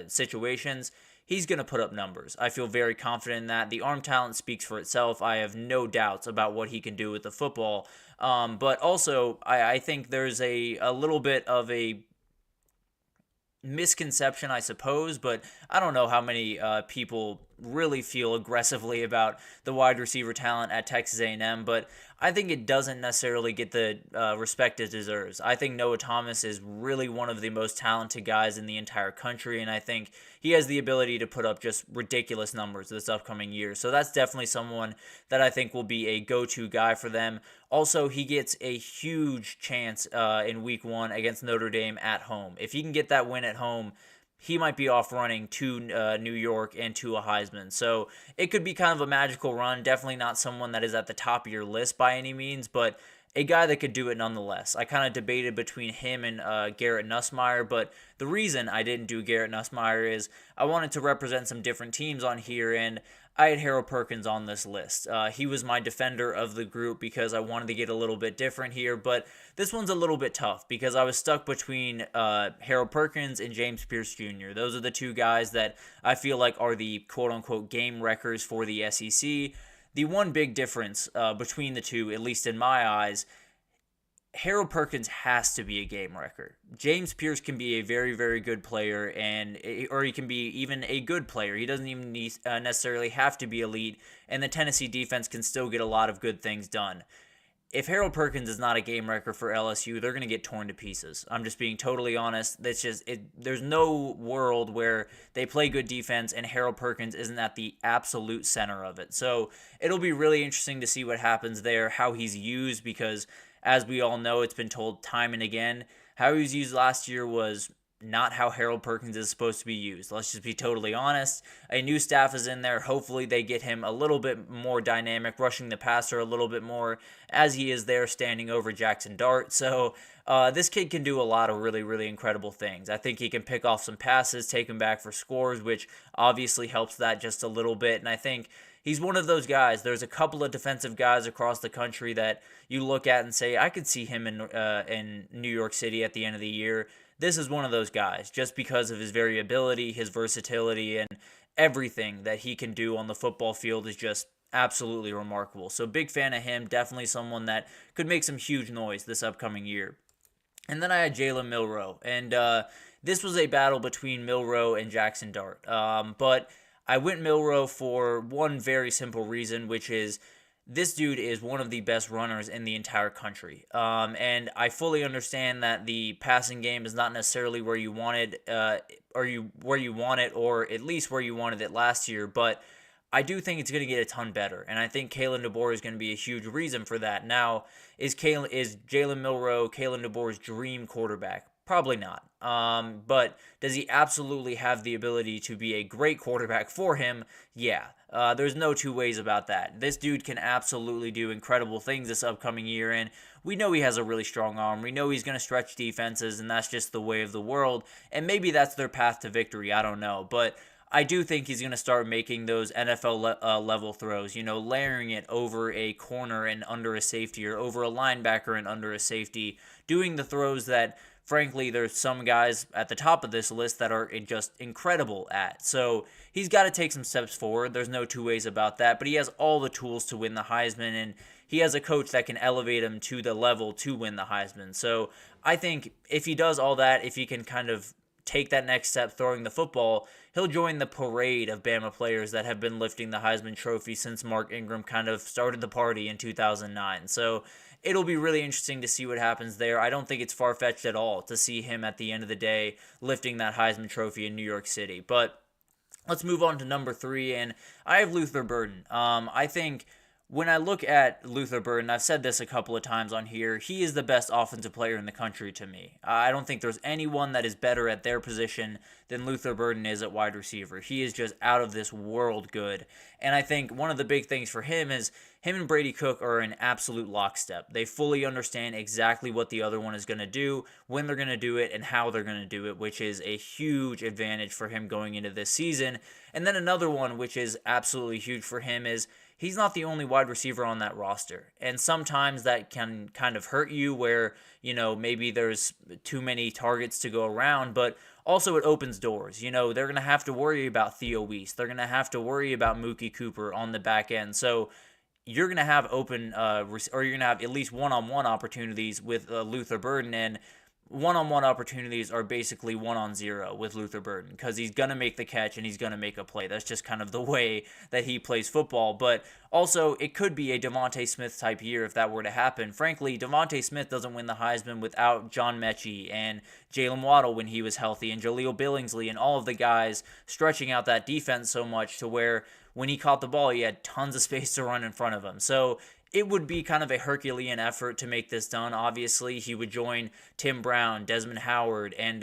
situations, he's going to put up numbers. I feel very confident in that. The arm talent speaks for itself. I have no doubts about what he can do with the football. But also, I think there's a little bit of a misconception, I suppose, but I don't know how many people really feel aggressively about the wide receiver talent at Texas A&M, but I think it doesn't necessarily get the respect it deserves. I think Noah Thomas is really one of the most talented guys in the entire country, and I think he has the ability to put up just ridiculous numbers this upcoming year. So that's definitely someone that I think will be a go-to guy for them. Also, he gets a huge chance in Week 1 against Notre Dame at home. If he can get that win at home, he might be off running to New York and to a Heisman. So it could be kind of a magical run. Definitely not someone that is at the top of your list by any means, but a guy that could do it nonetheless. I kind of debated between him and Garrett Nussmeier, but the reason I didn't do Garrett Nussmeier is I wanted to represent some different teams on here, and I had Harold Perkins on this list. He was my defender of the group because I wanted to get a little bit different here, but this one's a little bit tough because I was stuck between Harold Perkins and James Pierce Jr. Those are the 2 guys that I feel like are the quote-unquote game wreckers for the SEC. The one big difference between the 2, at least in my eyes, Harold Perkins has to be a game wrecker. James Pierce can be a very, very good player, or he can be even a good player. He doesn't even necessarily have to be elite, and the Tennessee defense can still get a lot of good things done. If Harold Perkins is not a game wrecker for LSU, they're going to get torn to pieces. I'm just being totally honest. That's just there's no world where they play good defense and Harold Perkins isn't at the absolute center of it. So it'll be really interesting to see what happens there, how he's used, because as we all know, it's been told time and again, how he was used last year was not how Harold Perkins is supposed to be used. Let's just be totally honest. A new staff is in there. Hopefully they get him a little bit more dynamic, rushing the passer a little bit more as he is there standing over Jackson Dart. So this kid can do a lot of really, really incredible things. I think he can pick off some passes, take them back for scores, which obviously helps that just a little bit. And I think he's one of those guys. There's a couple of defensive guys across the country that you look at and say, I could see him in New York City at the end of the year. This is one of those guys, just because of his variability, his versatility, and everything that he can do on the football field is just absolutely remarkable. So big fan of him, definitely someone that could make some huge noise this upcoming year. And then I had Jalen Milroe, and this was a battle between Milroe and Jackson Dart. But I went Milroe for one very simple reason, which is this dude is one of the best runners in the entire country. And I fully understand that the passing game is not necessarily where you wanted, where you want it, or at least where you wanted it last year, but I do think it's going to get a ton better, and I think Kalen DeBoer is going to be a huge reason for that. Now, is Jalen Milroe Kalen DeBoer's dream quarterback? Probably not. But does he absolutely have the ability to be a great quarterback for him? Yeah. There's no two ways about that. This dude can absolutely do incredible things this upcoming year, and we know he has a really strong arm. We know he's going to stretch defenses, and that's just the way of the world. And maybe that's their path to victory. I don't know. But I do think he's going to start making those NFL level throws, layering it over a corner and under a safety, or over a linebacker and under a safety, doing the throws that, frankly, there's some guys at the top of this list that are just incredible at. So he's got to take some steps forward. There's no two ways about that, but he has all the tools to win the Heisman, and he has a coach that can elevate him to the level to win the Heisman. So I think if he does all that, if he can kind of take that next step throwing the football, he'll join the parade of Bama players that have been lifting the Heisman Trophy since Mark Ingram kind of started the party in 2009. So it'll be really interesting to see what happens there. I don't think it's far-fetched at all to see him at the end of the day lifting that Heisman Trophy in New York City. But let's move on to number 3, and I have Luther Burden. I think when I look at Luther Burden, I've said this a couple of times on here, he is the best offensive player in the country to me. I don't think there's anyone that is better at their position than Luther Burden is at wide receiver. He is just out of this world good. And I think one of the big things for him is him and Brady Cook are in absolute lockstep. They fully understand exactly what the other one is going to do, when they're going to do it, and how they're going to do it, which is a huge advantage for him going into this season. And then another one, which is absolutely huge for him, is he's not the only wide receiver on that roster. And sometimes that can kind of hurt you where, maybe there's too many targets to go around, but also it opens doors. They're going to have to worry about Theo Weiss. They're going to have to worry about Mookie Cooper on the back end. So you're going to have or you're going to have at least one-on-one opportunities with Luther Burden, and one-on-one opportunities are basically 1-on-0 with Luther Burden because he's going to make the catch and he's going to make a play. That's just kind of the way that he plays football. But also, it could be a Devontae Smith type year if that were to happen. Frankly, Devontae Smith doesn't win the Heisman without John Mechie and Jalen Waddle when he was healthy, and Jaleel Billingsley and all of the guys stretching out that defense so much to where when he caught the ball, he had tons of space to run in front of him. So it would be kind of a Herculean effort to make this done. Obviously, he would join Tim Brown, Desmond Howard, and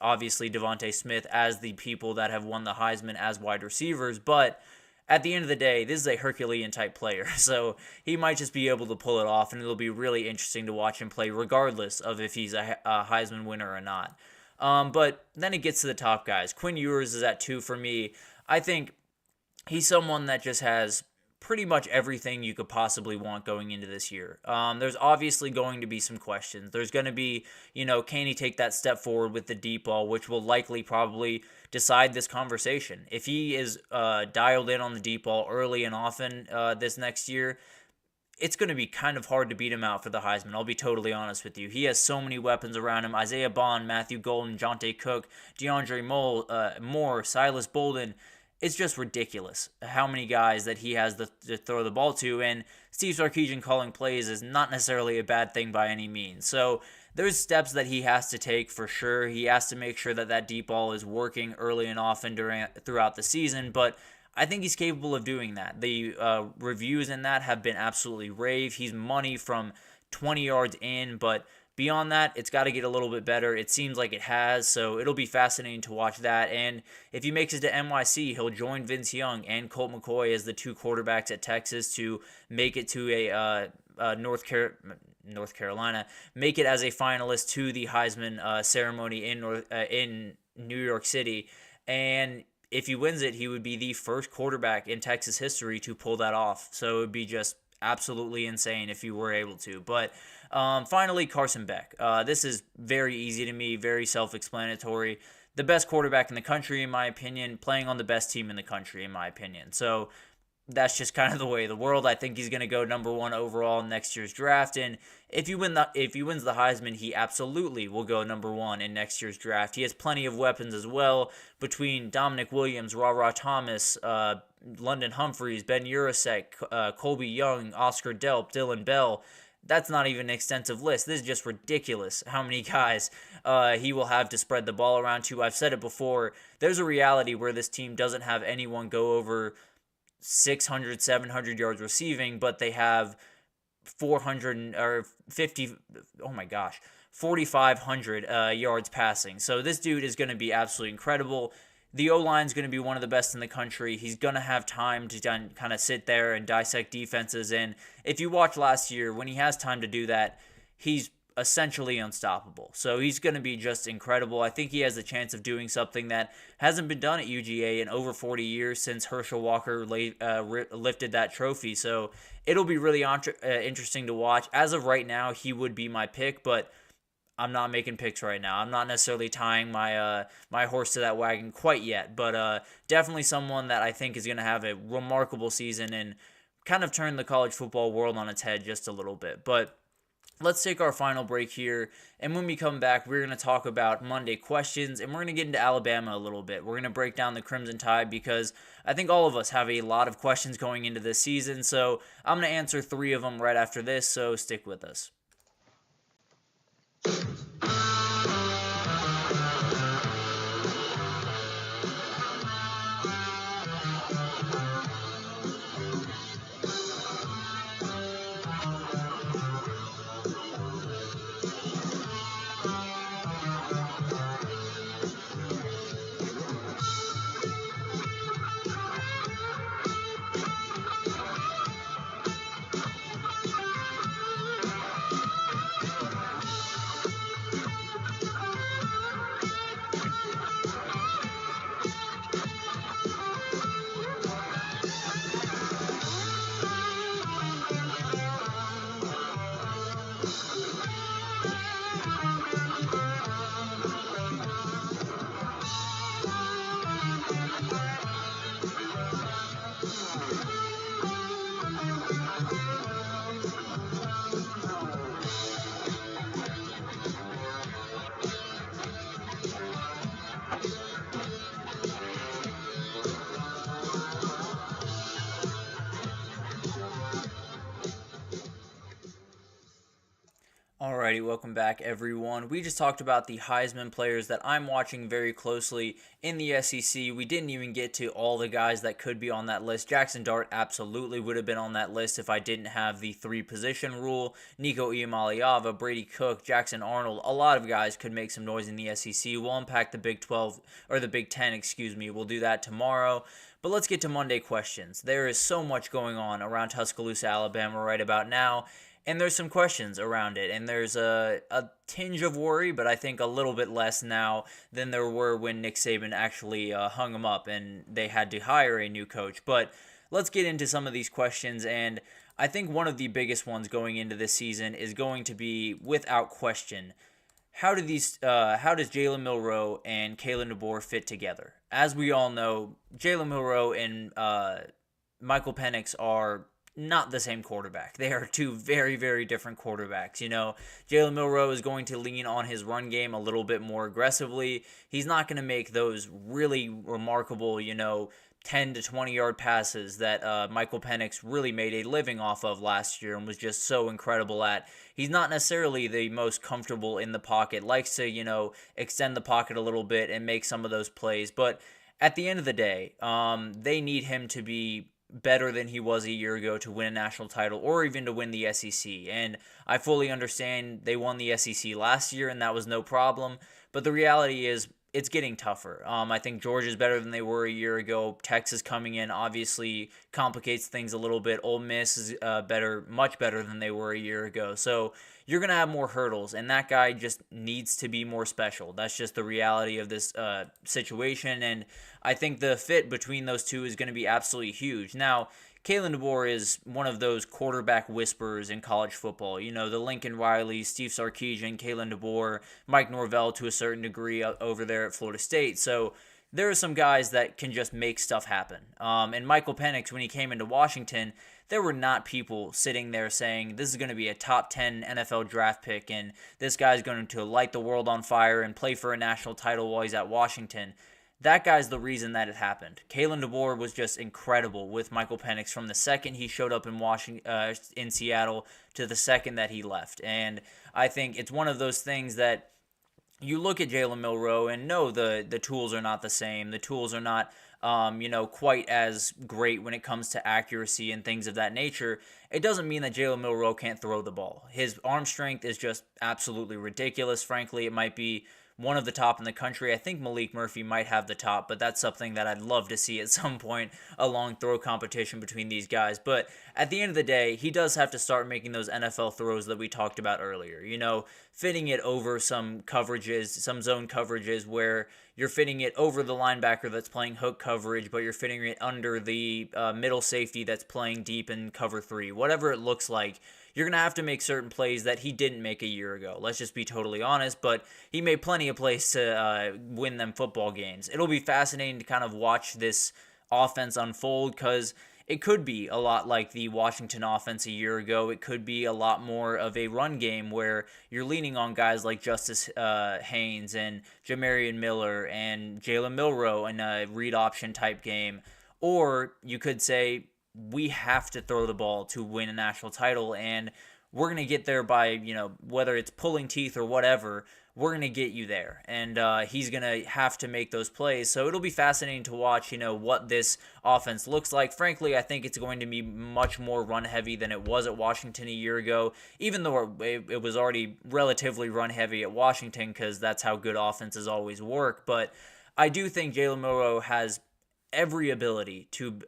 obviously Devontae Smith as the people that have won the Heisman as wide receivers. But at the end of the day, this is a Herculean-type player, so he might just be able to pull it off, and it'll be really interesting to watch him play regardless of if he's a Heisman winner or not. But then it gets to the top guys. Quinn Ewers is at 2 for me. I think he's someone that just has pretty much everything you could possibly want going into this year. There's obviously going to be some questions. There's going to be, can he take that step forward with the deep ball, which will likely probably decide this conversation. If he is dialed in on the deep ball early and often this next year, it's going to be kind of hard to beat him out for the Heisman. I'll be totally honest with you. He has so many weapons around him. Isaiah Bond, Matthew Golden, Jonte Cook, DeAndre Moore, Silas Bolden. It's just ridiculous how many guys that he has to throw the ball to, and Steve Sarkisian calling plays is not necessarily a bad thing by any means. So there's steps that he has to take for sure. He has to make sure that that deep ball is working early and often throughout the season, but I think he's capable of doing that. The reviews in that have been absolutely rave. He's money from 20 yards in, but Beyond that, it's got to get a little bit better. It seems like it has, so it'll be fascinating to watch that. And if he makes it to NYC, he'll join Vince Young and Colt McCoy as the two quarterbacks at Texas to make it to a North Carolina, make it as a finalist to the Heisman ceremony in New York City. And if he wins it, he would be the first quarterback in Texas history to pull that off. So it would be just absolutely insane if you were able to. But finally, Carson Beck. This is very easy to me, very self-explanatory. The best quarterback in the country, in my opinion, playing on the best team in the country, in my opinion. So that's just kind of the way of the world. I think he's going to go number 1 overall in next year's draft, and if he wins the Heisman, he absolutely will go number 1 in next year's draft. He has plenty of weapons as well between Dominic Williams, Ra Thomas, London Humphreys, Ben Urasek, Colby Young, Oscar Delp, Dylan Bell. That's not even an extensive list. This is just ridiculous how many guys he will have to spread the ball around to. I've said it before. There's a reality where this team doesn't have anyone go over 600, 700 yards receiving, but they have 4,500 yards passing. So this dude is going to be absolutely incredible. The O-line is going to be one of the best in the country. He's going to have time to kind of sit there and dissect defenses. And if you watch last year, when he has time to do that, he's essentially unstoppable. So he's going to be just incredible. I think he has a chance of doing something that hasn't been done at UGA in over 40 years since Herschel Walker lifted that trophy. So it'll be really interesting to watch. As of right now, he would be my pick, but I'm not making picks right now. I'm not necessarily tying my my horse to that wagon quite yet, but definitely someone that I think is going to have a remarkable season and kind of turn the college football world on its head just a little bit. But let's take our final break here, and when we come back, we're going to talk about Monday questions, and we're going to get into Alabama a little bit. We're going to break down the Crimson Tide because I think all of us have a lot of questions going into this season, so I'm going to answer 3 of them right after this, so stick with us. Alrighty, welcome back everyone. We just talked about the Heisman players that I'm watching very closely in the SEC. We didn't even get to all the guys that could be on that list. Jackson Dart absolutely would have been on that list if I didn't have the 3-position rule. Nico Iamaleava, Brady Cook, Jackson Arnold, a lot of guys could make some noise in the SEC. We'll unpack the Big 12, or the Big 10, We'll do that tomorrow. But let's get to Monday questions. There is so much going on around Tuscaloosa, Alabama right about now. And there's some questions around it, and there's a tinge of worry, but I think a little bit less now than there were when Nick Saban actually hung him up and they had to hire a new coach. But let's get into some of these questions, and I think one of the biggest ones going into this season is going to be, without question, how does Jalen Milroe and Kalen DeBoer fit together? As we all know, Jalen Milroe and Michael Penix are not the same quarterback. They are 2 very, very different quarterbacks. You know, Jalen Milroe is going to lean on his run game a little bit more aggressively. He's not going to make those really remarkable, 10 to 20 yard passes that Michael Penix really made a living off of last year and was just so incredible at. He's not necessarily the most comfortable in the pocket, likes to, extend the pocket a little bit and make some of those plays. But at the end of the day, they need him to be better than he was a year ago to win a national title or even to win the SEC. And I fully understand they won the SEC last year and that was no problem. But the reality is it's getting tougher. I think Georgia's better than they were a year ago. Texas coming in obviously complicates things a little bit. Ole Miss is much better than they were a year ago. So you're going to have more hurdles, and that guy just needs to be more special. That's just the reality of this situation, and I think the fit between those two is going to be absolutely huge. Now, Kalen DeBoer is one of those quarterback whisperers in college football. You know, the Lincoln Riley, Steve Sarkisian, Kalen DeBoer, Mike Norvell to a certain degree over there at Florida State. So there are some guys that can just make stuff happen. And Michael Penix, when he came into Washington, there were not people sitting there saying this is going to be a top 10 NFL draft pick and this guy's going to light the world on fire and play for a national title while he's at Washington. That guy's the reason that it happened. Kalen DeBoer was just incredible with Michael Penix from the second he showed up in Seattle to the second that he left. And I think it's one of those things that you look at Jalen Milroe and no, the tools are not the same. The tools are not quite as great when it comes to accuracy and things of that nature. It doesn't mean that Jalen Milroe can't throw the ball. His arm strength is just absolutely ridiculous. Frankly, it might be one of the top in the country. I think Malik Murphy might have the top, but that's something that I'd love to see at some point, a long throw competition between these guys. But at the end of the day, he does have to start making those NFL throws that we talked about earlier. You know, fitting it over some coverages, some zone coverages where you're fitting it over the linebacker that's playing hook coverage, but you're fitting it under the middle safety that's playing deep in cover 3. Whatever it looks like, you're going to have to make certain plays that he didn't make a year ago. Let's just be totally honest, but he made plenty of plays to win them football games. It'll be fascinating to kind of watch this offense unfold because it could be a lot like the Washington offense a year ago. It could be a lot more of a run game where you're leaning on guys like Justice Haynes and Jamarian Miller and Jalen Milroe in a read option type game. Or you could say, we have to throw the ball to win a national title, and we're going to get there by, whether it's pulling teeth or whatever, we're going to get you there. And he's going to have to make those plays. So it'll be fascinating to watch, what this offense looks like. Frankly, I think it's going to be much more run heavy than it was at Washington a year ago, even though it was already relatively run heavy at Washington because that's how good offenses always work. But I do think Jalen Milroe has every ability to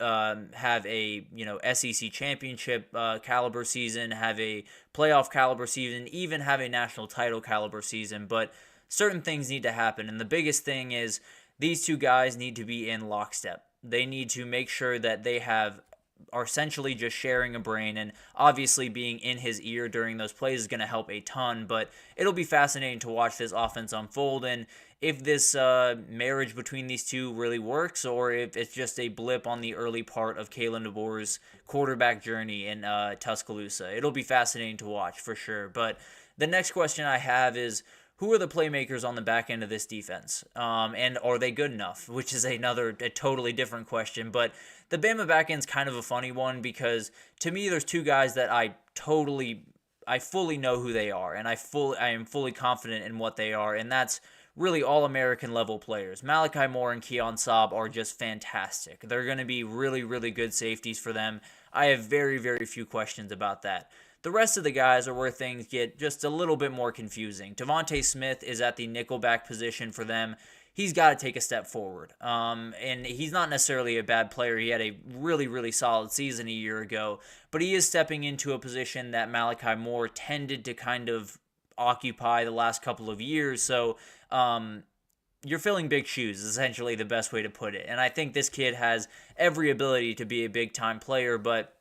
have a SEC championship caliber season, have a playoff caliber season, even have a national title caliber season. But certain things need to happen, and the biggest thing is these two guys need to be in lockstep. They need to make sure that they are essentially just sharing a brain, and obviously being in his ear during those plays is going to help a ton. But it'll be fascinating to watch this offense unfold, and if this marriage between these two really works, or if it's just a blip on the early part of Kalen DeBoer's quarterback journey in Tuscaloosa. It'll be fascinating to watch for sure. But the next question I have is, who are the playmakers on the back end of this defense? And are they good enough? Which is a totally different question. But the Bama back end's kind of a funny one because to me, there's two guys that I fully know who they are, and I am fully confident in what they are, and that's really all-American level players. Malachi Moore and Keon Saab are just fantastic. They're going to be really, really good safeties for them. I have very, very few questions about that. The rest of the guys are where things get just a little bit more confusing. Devontae Smith is at the nickelback position for them. He's got to take a step forward. And he's not necessarily a bad player. He had a really, really solid season a year ago. But he is stepping into a position that Malachi Moore tended to kind of occupy the last couple of years. So you're filling big shoes is essentially the best way to put it. And I think this kid has every ability to be a big-time player, but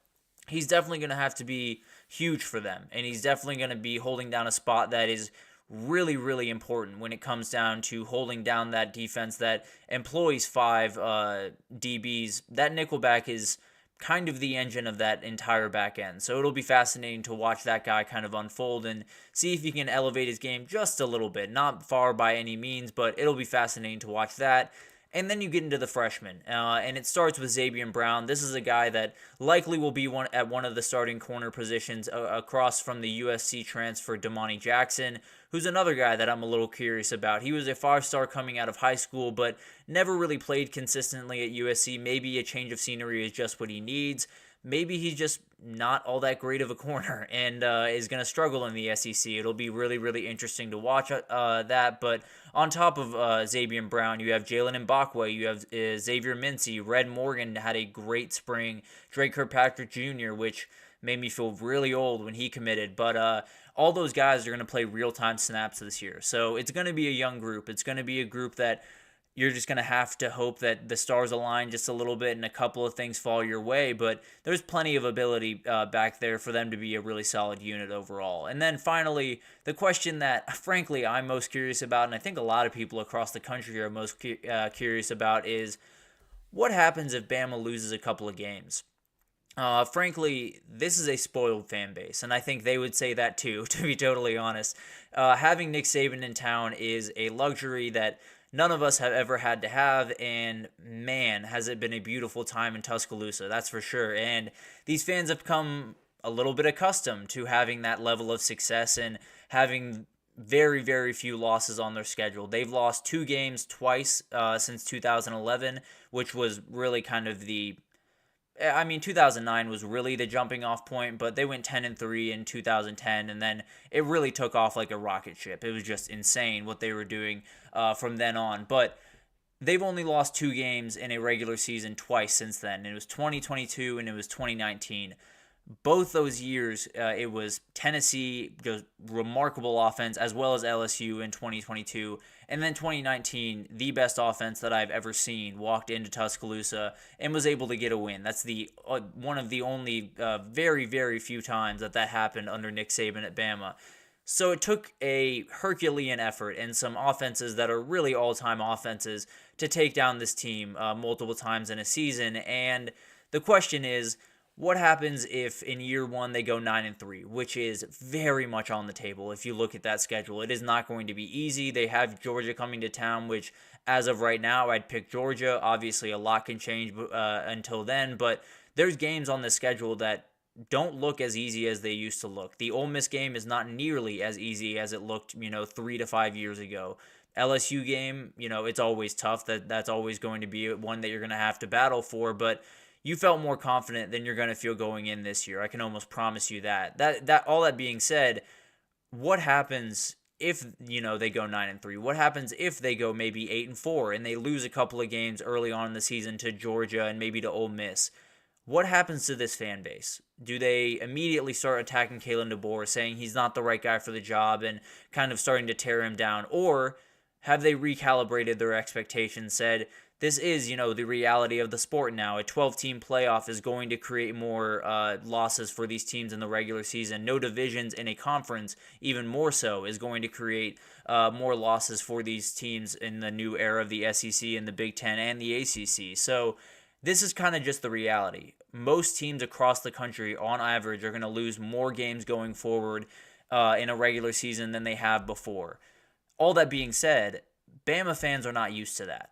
he's definitely going to have to be huge for them. And he's definitely going to be holding down a spot that is really, really important when it comes down to holding down that defense that employs 5 DBs. That nickelback is kind of the engine of that entire back end. So it'll be fascinating to watch that guy kind of unfold and see if he can elevate his game just a little bit. Not far by any means, but it'll be fascinating to watch that. And then you get into the freshmen, and it starts with Xavier Brown. This is a guy that likely will be at one of the starting corner positions across from the USC transfer Damani Jackson, who's another guy that I'm a little curious about. He was a 5-star coming out of high school, but never really played consistently at USC. Maybe a change of scenery is just what he needs. Maybe he's just not all that great of a corner and is going to struggle in the SEC. It'll be really, really interesting to watch that. But on top of Xavier Brown, you have Jalen Mbakwe, you have Xavier Mincy, Red Morgan had a great spring, Drake Kirkpatrick Jr., which made me feel really old when he committed. But all those guys are going to play real-time snaps this year. So it's going to be a young group. It's going to be a group that you're just going to have to hope that the stars align just a little bit and a couple of things fall your way, but there's plenty of ability back there for them to be a really solid unit overall. And then finally, the question that, frankly, I'm most curious about, and I think a lot of people across the country are most curious about, is what happens if Bama loses a couple of games? Frankly, this is a spoiled fan base, and I think they would say that too, to be totally honest. Having Nick Saban in town is a luxury that none of us have ever had to have, and man, has it been a beautiful time in Tuscaloosa, that's for sure. And these fans have become a little bit accustomed to having that level of success and having very, very few losses on their schedule. They've lost 2 games twice since 2011, which was really kind of 2009 was really the jumping off point, but they went 10-3 in 2010, and then it really took off like a rocket ship. It was just insane what they were doing from then on. But they've only lost 2 games in a regular season twice since then. It was 2022 and it was 2019. Both those years, it was Tennessee, just remarkable offense, as well as LSU in 2022. And then 2019, the best offense that I've ever seen, walked into Tuscaloosa and was able to get a win. That's the one of the only very, very few times that happened under Nick Saban at Bama. So it took a Herculean effort and some offenses that are really all-time offenses to take down this team multiple times in a season. And the question is, what happens if in year 1 they go 9-3, which is very much on the table if you look at that schedule? It is not going to be easy. They have Georgia coming to town, which as of right now, I'd pick Georgia. Obviously, a lot can change until then, but there's games on the schedule that don't look as easy as they used to look. The Ole Miss game is not nearly as easy as it looked, 3 to 5 years ago. LSU game, it's always tough. That's always going to be one that you're going to have to battle for, but you felt more confident than you're going to feel going in this year. I can almost promise you that. That all that being said, what happens if, they go 9-3? What happens if they go maybe 8-4 and they lose a couple of games early on in the season to Georgia and maybe to Ole Miss? What happens to this fan base? Do they immediately start attacking Kalen DeBoer, saying he's not the right guy for the job and kind of starting to tear him down? Or have they recalibrated their expectations, said, this is, the reality of the sport now. A 12-team playoff is going to create more losses for these teams in the regular season. No divisions in a conference, even more so, is going to create more losses for these teams in the new era of the SEC and the Big Ten and the ACC. So this is kind of just the reality. Most teams across the country, on average, are going to lose more games going forward in a regular season than they have before. All that being said, Bama fans are not used to that.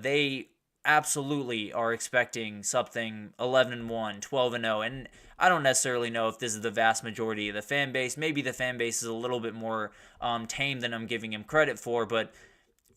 They absolutely are expecting something 11-1, 12-0, and I don't necessarily know if this is the vast majority of the fan base. Maybe the fan base is a little bit more tame than I'm giving him credit for, but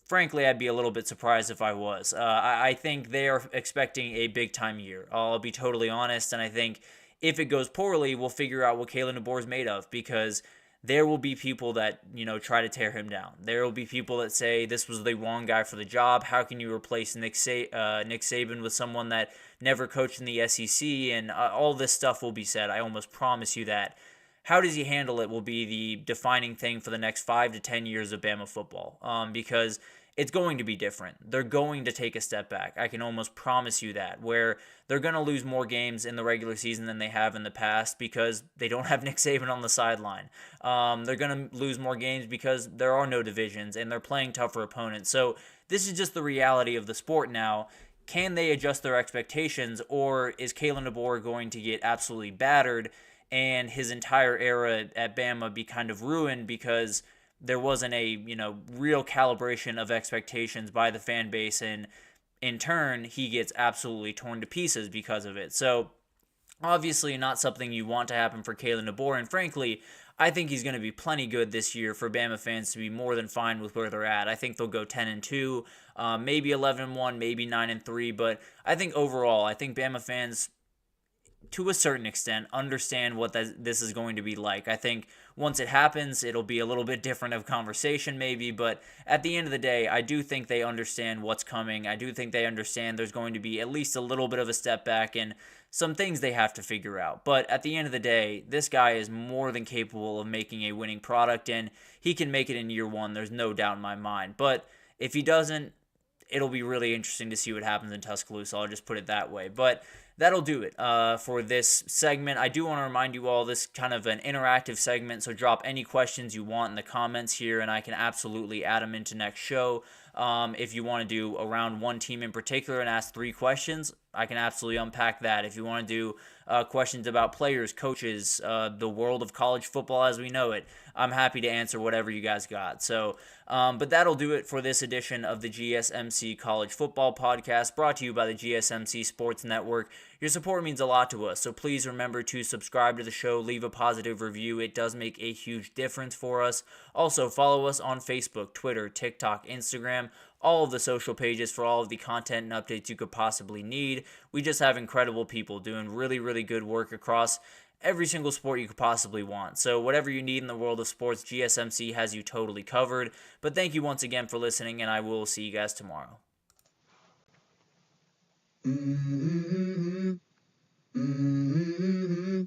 frankly, I'd be a little bit surprised if I was. I think they are expecting a big-time year. I'll be totally honest, and I think if it goes poorly, we'll figure out what Kalen DeBoer is made of, because there will be people that, try to tear him down. There will be people that say this was the wrong guy for the job. How can you replace Nick Saban with someone that never coached in the SEC? And all this stuff will be said. I almost promise you that. How does he handle it will be the defining thing for the next 5 to 10 years of Bama football, because it's going to be different. They're going to take a step back. I can almost promise you that, where they're going to lose more games in the regular season than they have in the past because they don't have Nick Saban on the sideline. They're going to lose more games because there are no divisions and they're playing tougher opponents. So this is just the reality of the sport now. Can they adjust their expectations, or is Kalen DeBoer going to get absolutely battered and his entire era at Bama be kind of ruined because there wasn't a real calibration of expectations by the fan base, and in turn, he gets absolutely torn to pieces because of it. So, obviously not something you want to happen for Kalen DeBoer, and frankly, I think he's going to be plenty good this year for Bama fans to be more than fine with where they're at. I think they'll go 10-2, maybe 11-1, maybe 9-3, but I think overall, I think Bama fans, to a certain extent, understand what this is going to be like. I think once it happens, it'll be a little bit different of conversation maybe, but at the end of the day, I do think they understand what's coming. I do think they understand there's going to be at least a little bit of a step back and some things they have to figure out. But at the end of the day, this guy is more than capable of making a winning product, and he can make it in year one. There's no doubt in my mind. But if he doesn't, it'll be really interesting to see what happens in Tuscaloosa. I'll just put it that way. But that'll do it for this segment. I do want to remind you all, this kind of an interactive segment, so drop any questions you want in the comments here, and I can absolutely add them into next show. If you want to do around one team in particular and ask 3 questions, I can absolutely unpack that. If you want to do questions about players, coaches, the world of college football as we know it, I'm happy to answer whatever you guys got. So, but that'll do it for this edition of the GSMC College Football Podcast, brought to you by the GSMC Sports Network. Your support means a lot to us, so please remember to subscribe to the show, leave a positive review. It does make a huge difference for us. Also, follow us on Facebook, Twitter, TikTok, Instagram, all of the social pages for all of the content and updates you could possibly need. We just have incredible people doing really, really good work across every single sport you could possibly want. So whatever you need in the world of sports, GSMC has you totally covered. But thank you once again for listening, and I will see you guys tomorrow. Mm-hmm. Mm-hmm.